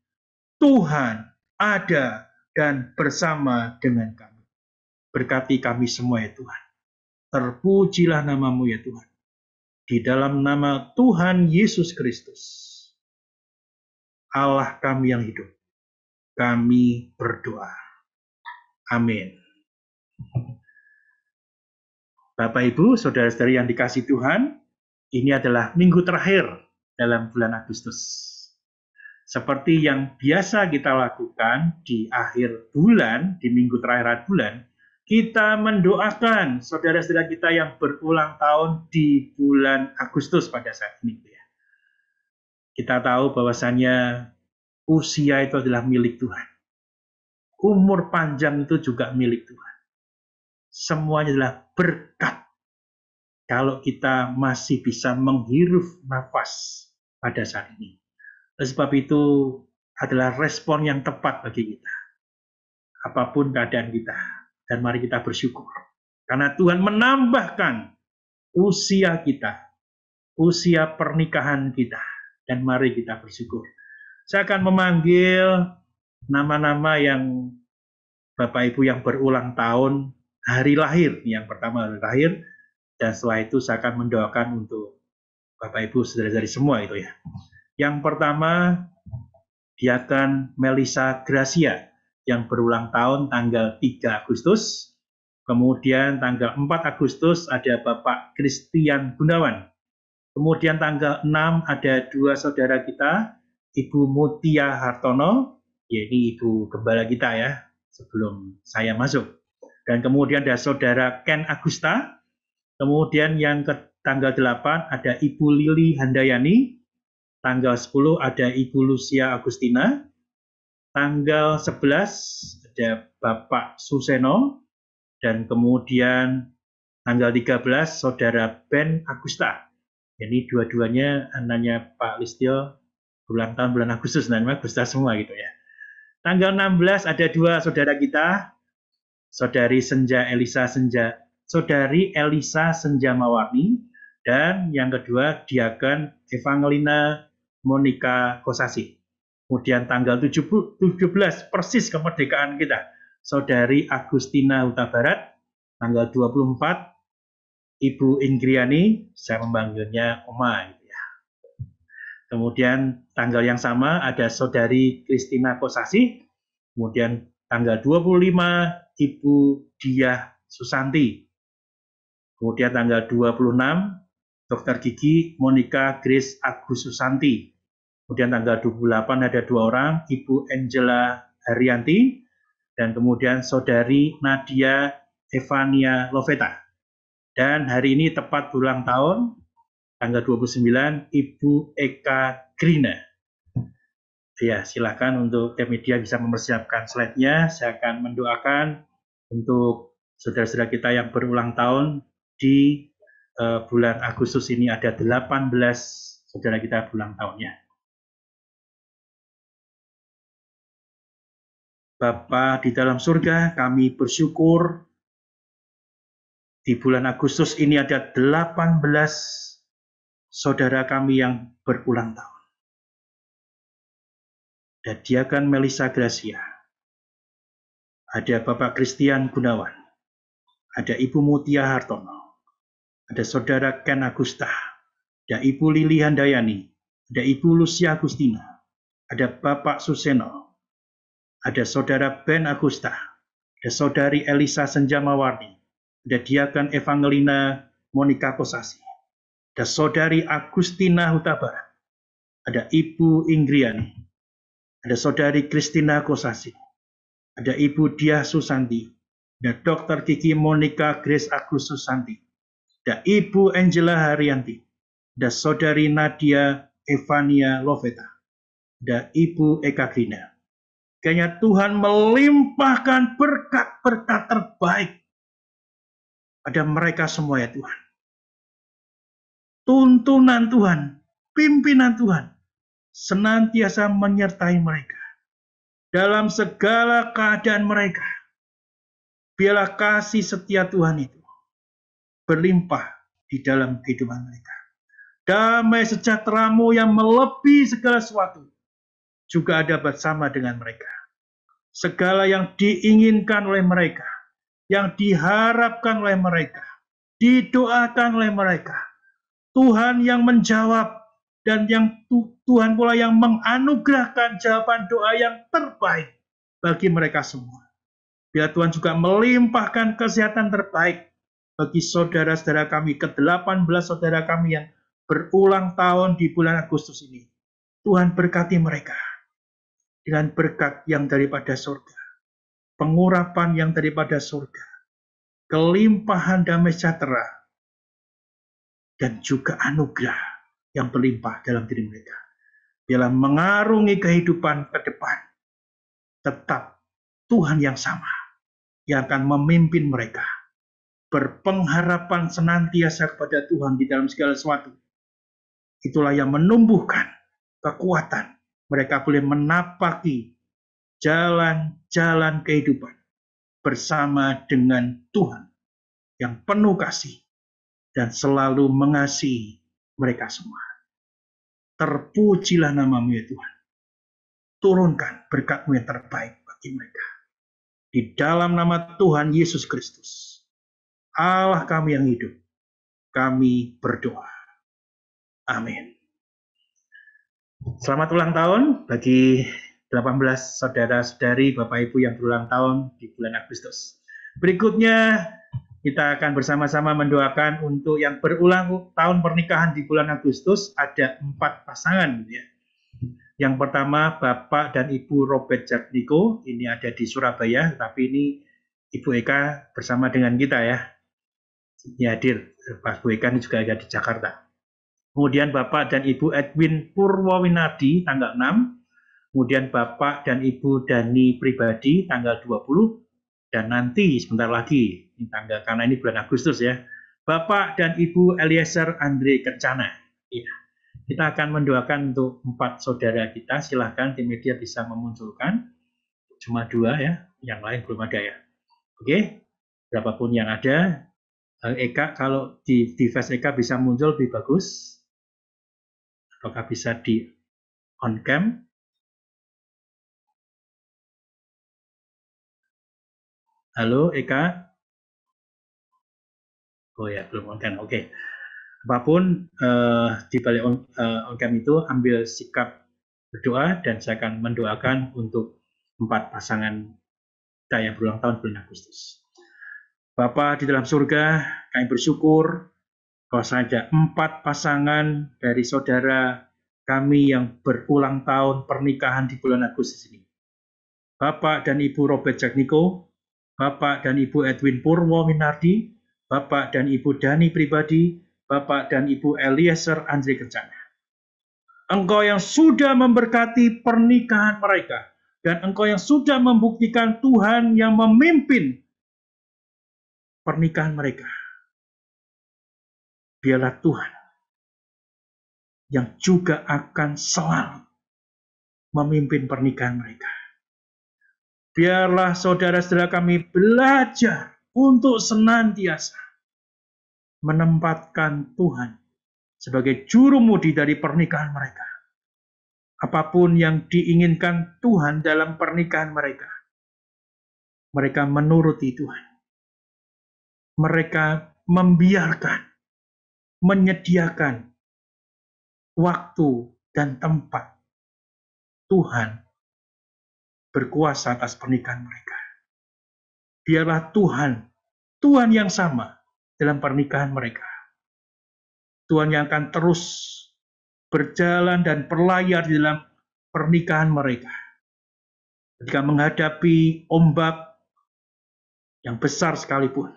Tuhan ada dan bersama dengan kami. Berkati kami semua ya Tuhan. Terpujilah nama-Mu ya Tuhan. Di dalam nama Tuhan Yesus Kristus, Allah kami yang hidup, kami berdoa. Amin. Bapak, Ibu, saudara-saudari yang dikasihi Tuhan, ini adalah minggu terakhir dalam bulan Agustus. Seperti yang biasa kita lakukan di akhir bulan, di minggu terakhir bulan, kita mendoakan saudara-saudara kita yang berulang tahun di bulan Agustus pada saat ini. Kita tahu bahwasannya usia itu adalah milik Tuhan. Umur panjang itu juga milik Tuhan. Semuanya adalah berkat kalau kita masih bisa menghirup nafas pada saat ini. Oleh sebab itu adalah respon yang tepat bagi kita. Apapun keadaan kita. Dan mari kita bersyukur. Karena Tuhan menambahkan usia kita. Usia pernikahan kita. Dan mari kita bersyukur. Saya akan memanggil nama-nama yang Bapak Ibu yang berulang tahun hari lahir. Yang pertama hari lahir. Dan setelah itu saya akan mendoakan untuk Bapak Ibu saudara-saudari semua itu ya. Yang pertama, Diaken Melisa Gracia yang berulang tahun tanggal 3 Agustus. Kemudian tanggal 4 Agustus ada Bapak Christian Gunawan. Kemudian tanggal 6 ada dua saudara kita, Ibu Mutia Hartono, yaitu Ibu Gembala kita ya, sebelum saya masuk. Dan kemudian ada saudara Ken Agusta. Kemudian yang ke tanggal 8 ada Ibu Lili Handayani. Tanggal 10 ada Ibu Lucia Agustina. Tanggal 11 ada Bapak Suseno. Dan kemudian tanggal 13 Saudara Ben Agusta. Jadi dua-duanya anaknya Pak Listio ulang tahun bulan Agustus. Dan Agusta semua gitu ya. Tanggal 16 ada dua saudara kita. Saudari Elisa Senja Mawarni. Dan yang kedua Diaken Evangelina Monica Kosasi. Kemudian tanggal 17 persis kemerdekaan kita. Saudari Agustina Huta Barat. Tanggal 24 Ibu Ingriani, saya memanggilnya Oma. Gitu ya. Kemudian tanggal yang sama ada Saudari Kristina Kosasi. Kemudian tanggal 25 Ibu Diah Susanti. Kemudian tanggal 26 Dr. Gigi Monica Grace Agus Susanti. Kemudian tanggal 28 ada dua orang, Ibu Angela Haryanti, dan kemudian Saudari Nadia Evania Loveta. Dan hari ini tepat ulang tahun, tanggal 29, Ibu Eka Grina. Ya, silakan untuk tim media bisa mempersiapkan slide-nya. Saya akan mendoakan untuk saudara-saudara kita yang berulang tahun di bulan Agustus ini ada 18 saudara kita berulang tahunnya. Bapa di dalam surga, kami bersyukur di bulan Agustus ini ada 18 saudara kami yang berulang tahun. Ada Diaken Melisa Gracia, ada Bapak Christian Gunawan, ada Ibu Mutia Hartono, ada Saudara Ken Agusta, ada Ibu Lili Handayani, ada Ibu Lucia Agustina, ada Bapak Suseno, ada Saudara Ben Agusta, ada Saudari Elisa Senjamawarni, ada Diakan Evangelina Monika Kosasi, ada Saudari Agustina Hutabara, ada Ibu Inggriani, ada Saudari Kristina Kosasi, ada Ibu Diah Susanti, ada Dr. Kiki Monika Grace Agus Susanti, ada Ibu Angela Haryanti, ada Saudari Nadia Evania Loveta, ada Ibu Eka Grina. Kiranya Tuhan melimpahkan berkat-berkat terbaik pada mereka semua ya Tuhan. Tuntunan Tuhan, pimpinan Tuhan, senantiasa menyertai mereka dalam segala keadaan mereka. Biarlah kasih setia Tuhan itu berlimpah di dalam kehidupan mereka. Damai sejahtera-Mu yang melebihi segala sesuatu juga ada bersama dengan mereka. Segala yang diinginkan oleh mereka, yang diharapkan oleh mereka, didoakan oleh mereka, Tuhan yang menjawab dan yang Tuhan pula yang menganugerahkan jawaban doa yang terbaik bagi mereka semua. Biar Tuhan juga melimpahkan kesehatan terbaik bagi saudara-saudara kami, ke-18 saudara kami yang berulang tahun di bulan Agustus ini. Tuhan berkati mereka dengan berkat yang daripada surga, pengurapan yang daripada surga, kelimpahan damai sejahtera, dan juga anugerah yang berlimpah dalam diri mereka. Biarlah mengarungi kehidupan ke depan, tetap Tuhan yang sama yang akan memimpin mereka, berpengharapan senantiasa kepada Tuhan di dalam segala sesuatu. Itulah yang menumbuhkan kekuatan. Mereka boleh menapaki jalan-jalan kehidupan bersama dengan Tuhan yang penuh kasih dan selalu mengasihi mereka semua. Terpujilah nama-Mu ya Tuhan. Turunkan berkat-Mu yang terbaik bagi mereka. Di dalam nama Tuhan Yesus Kristus, Allah kami yang hidup, kami berdoa. Amin. Selamat ulang tahun bagi 18 saudara-saudari Bapak Ibu yang berulang tahun di bulan Agustus. Berikutnya kita akan bersama-sama mendoakan untuk yang berulang tahun pernikahan di bulan Agustus. Ada 4 pasangan ya. Yang pertama Bapak dan Ibu Robert Jatniko, ini ada di Surabaya, tapi ini Ibu Eka bersama dengan kita ya. Ini hadir, Pak Bu Eka ini juga ada di Jakarta. Kemudian Bapak dan Ibu Edwin Purwowinardi tanggal 6. Kemudian Bapak dan Ibu Dani Pribadi tanggal 20. Dan nanti sebentar lagi, ini tanggal karena ini bulan Agustus ya. Bapak dan Ibu Eliezer Andre Kencana. Ya. Kita akan mendoakan untuk 4 saudara kita. Silahkan tim media bisa memunculkan. Cuma 2 ya, yang lain belum ada ya. Oke, berapapun yang ada. Eka, kalau di device Eka bisa muncul lebih bagus. Apakah bisa di on cam? Halo Eka? Oh ya, belum on cam. Oke. Apapun di balik on cam itu ambil sikap berdoa dan saya akan mendoakan untuk 4 pasangan kita yang berulang tahun bulan Agustus. Bapa di dalam surga, kami bersyukur bahwa ada 4 pasangan dari saudara kami yang berulang tahun pernikahan di bulan Agustus ini. Bapak dan Ibu Robert Jatniko, Bapak dan Ibu Edwin Purwowinardi, Bapak dan Ibu Dani Pribadi, Bapak dan Ibu Eliezer Andre Kencana. Engkau yang sudah memberkati pernikahan mereka, dan Engkau yang sudah membuktikan Tuhan yang memimpin pernikahan mereka. Biarlah Tuhan yang juga akan selalu memimpin pernikahan mereka. Biarlah saudara-saudara kami belajar untuk senantiasa menempatkan Tuhan sebagai jurumudi dari pernikahan mereka. Apapun yang diinginkan Tuhan dalam pernikahan mereka, mereka menuruti Tuhan. Mereka membiarkan, menyediakan waktu dan tempat Tuhan berkuasa atas pernikahan mereka. Biarlah Tuhan yang sama dalam pernikahan mereka. Tuhan yang akan terus berjalan dan berlayar di dalam pernikahan mereka. Ketika menghadapi ombak yang besar sekalipun,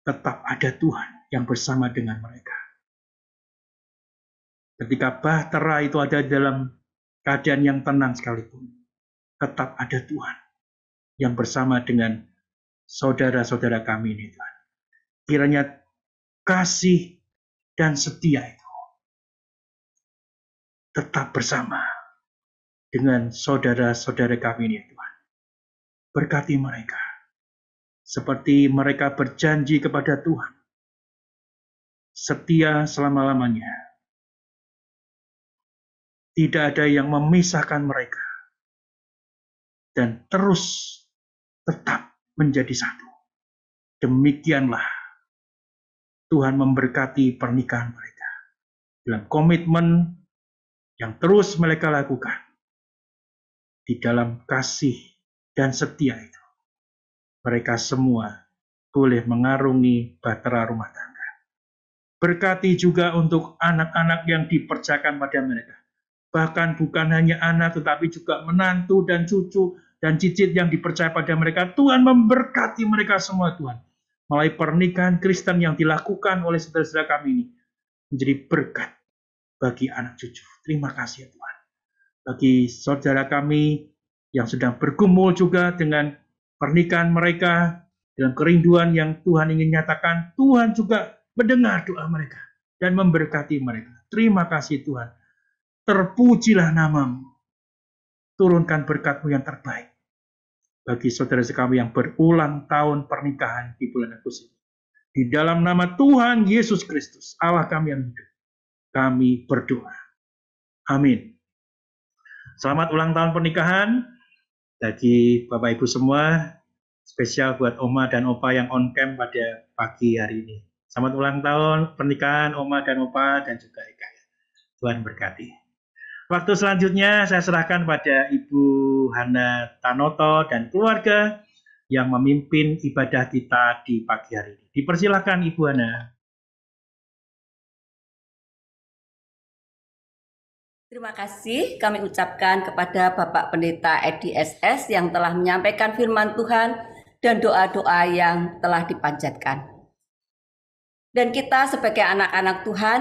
tetap ada Tuhan yang bersama dengan mereka. Ketika bahtera itu ada dalam keadaan yang tenang sekalipun, tetap ada Tuhan yang bersama dengan saudara-saudara kami ini, Tuhan. Kiranya kasih dan setia itu tetap bersama dengan saudara-saudara kami ini, Tuhan. Berkati mereka, seperti mereka berjanji kepada Tuhan, setia selama-lamanya. Tidak ada yang memisahkan mereka, dan terus tetap menjadi satu. Demikianlah Tuhan memberkati pernikahan mereka dalam komitmen yang terus mereka lakukan di dalam kasih dan setia itu. Mereka semua boleh mengarungi bahtera rumah tangga. Berkati juga untuk anak-anak yang dipercayakan pada mereka. Bahkan bukan hanya anak, tetapi juga menantu dan cucu dan cicit yang dipercaya pada mereka. Tuhan memberkati mereka semua, Tuhan. Melalui pernikahan Kristen yang dilakukan oleh saudara-saudara kami ini, menjadi berkat bagi anak cucu. Terima kasih, ya Tuhan. Bagi saudara kami yang sedang bergumul juga dengan pernikahan mereka, dalam kerinduan yang Tuhan ingin nyatakan, Tuhan juga mendengar doa mereka dan memberkati mereka. Terima kasih, Tuhan. Terpujilah namamu. Turunkan berkat-Mu yang terbaik bagi saudara-saudara kami yang berulang tahun pernikahan di bulan Agustus ini. Di dalam nama Tuhan Yesus Kristus, Allah kami yang hidup, kami berdoa. Amin. Selamat ulang tahun pernikahan bagi Bapak Ibu semua, spesial buat Oma dan Opa yang on cam pada pagi hari ini. Selamat ulang tahun pernikahan Oma dan Opa dan juga Eka. Tuhan berkati. Waktu selanjutnya saya serahkan pada Ibu Hana Tanoto dan keluarga yang memimpin ibadah kita di pagi hari ini. Dipersilakan Ibu Hana. Terima kasih kami ucapkan kepada Bapak Pendeta Edi SS yang telah menyampaikan firman Tuhan dan doa-doa yang telah dipanjatkan. Dan kita sebagai anak-anak Tuhan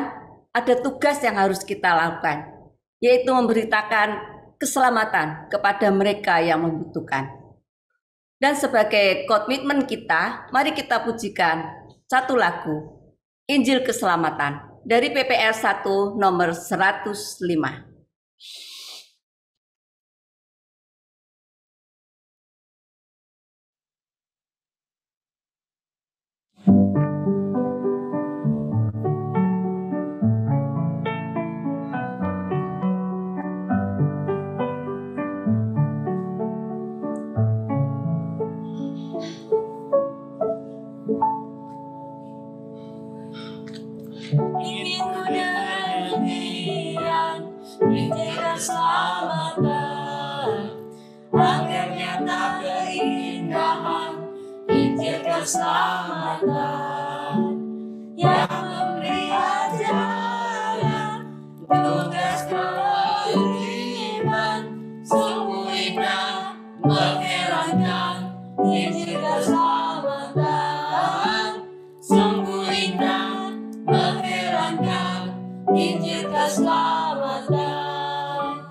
ada tugas yang harus kita lakukan, yaitu memberitakan keselamatan kepada mereka yang membutuhkan. Dan sebagai komitmen kita, mari kita pujikan satu lagu, Injil Keselamatan, dari PPR 1 nomor 105. Keselamatan yang memberi ajaran, tugas kewajiban, sungguh indah mengherankan. Injil keselamatan, sungguh indah mengherankan. Injil keselamatan,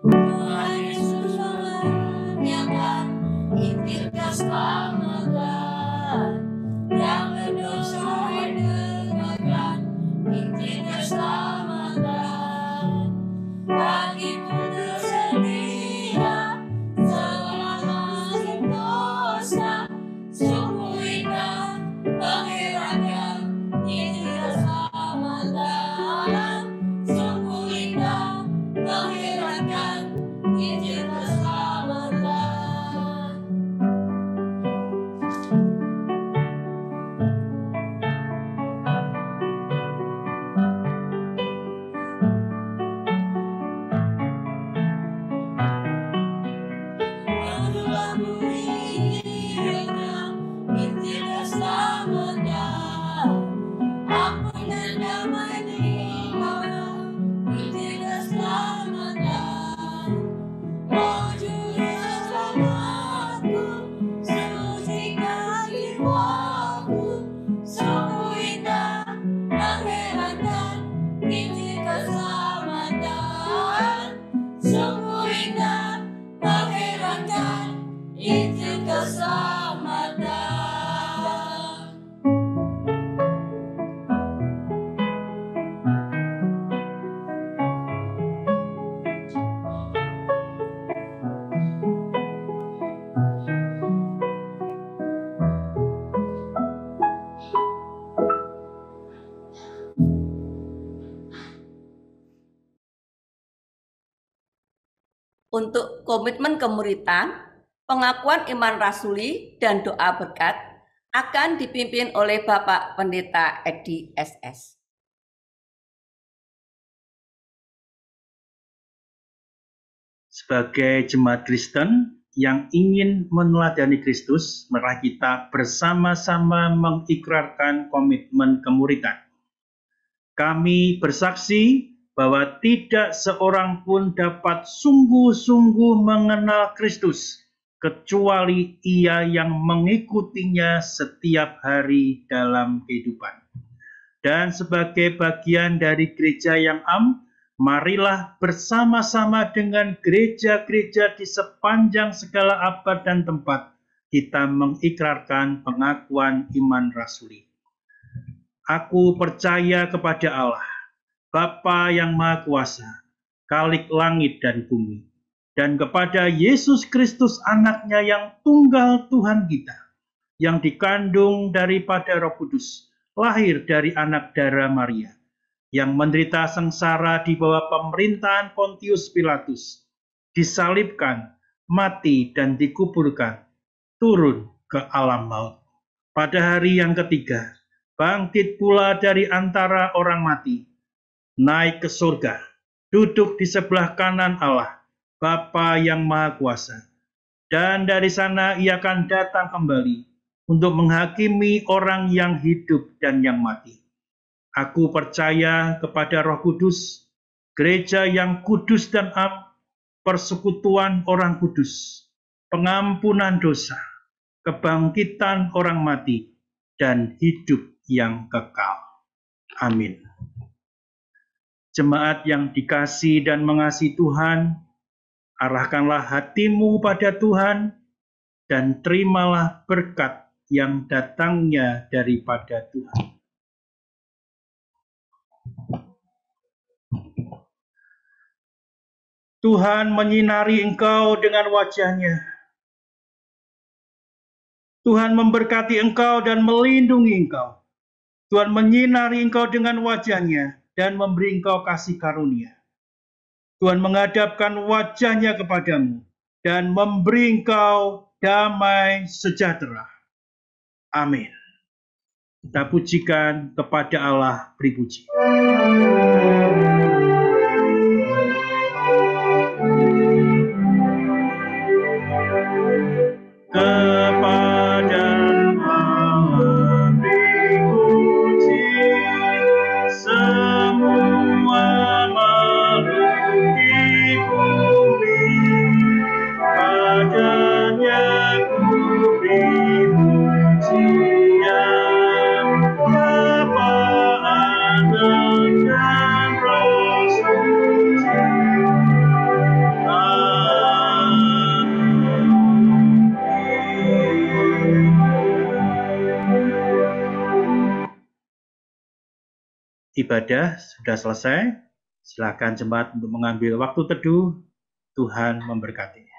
Tuhan Yesus mengerjakan Injil keselamatan. Yang berdosa dengarkan Injil keselamatan. Bagimu tersedia segala macam dosa, sungguh indah mengherankan. Injil keselamatan, sungguh indah untuk komitmen kemuritan, pengakuan iman rasuli, dan doa berkat akan dipimpin oleh Bapak Pendeta Edi SS. Sebagai jemaat Kristen yang ingin meneladani Kristus, mari kita bersama-sama mengikrarkan komitmen kemuritan. Kami bersaksi bahwa tidak seorang pun dapat sungguh-sungguh mengenal Kristus, kecuali ia yang mengikutinya setiap hari dalam kehidupan. Dan sebagai bagian dari gereja yang am, marilah bersama-sama dengan gereja-gereja di sepanjang segala abad dan tempat kita mengikrarkan pengakuan iman rasuli. Aku percaya kepada Allah, Bapa yang Maha Kuasa, Khalik langit dan bumi, dan kepada Yesus Kristus anaknya yang tunggal Tuhan kita, yang dikandung daripada Roh Kudus, lahir dari anak darah Maria, yang menderita sengsara di bawah pemerintahan Pontius Pilatus, disalibkan, mati dan dikuburkan, turun ke alam maut. Pada hari yang ketiga, bangkit pula dari antara orang mati, naik ke surga, duduk di sebelah kanan Allah, Bapa yang Maha Kuasa. Dan dari sana ia akan datang kembali untuk menghakimi orang yang hidup dan yang mati. Aku percaya kepada Roh Kudus, gereja yang kudus dan am, persekutuan orang kudus, pengampunan dosa, kebangkitan orang mati, dan hidup yang kekal. Amin. Jemaat yang dikasihi dan mengasihi Tuhan, arahkanlah hatimu pada Tuhan dan terimalah berkat yang datangnya daripada Tuhan. Tuhan menyinari engkau dengan wajah-Nya. Tuhan memberkati engkau dan melindungi engkau. Tuhan menyinari engkau dengan wajah-Nya dan memberi engkau kasih karunia. Tuhan menghadapkan wajah-Nya kepadamu dan memberi engkau damai sejahtera. Amin. Kita pujikan kepada Allah pripuji. Kepada Allah pripuji, semua makhluk di bumi, padanya ku beri pujian, Bapa, Anak, dan Roh Suci. Ibadah sudah selesai. Silakan jemaat untuk mengambil waktu teduh. Tuhan memberkati.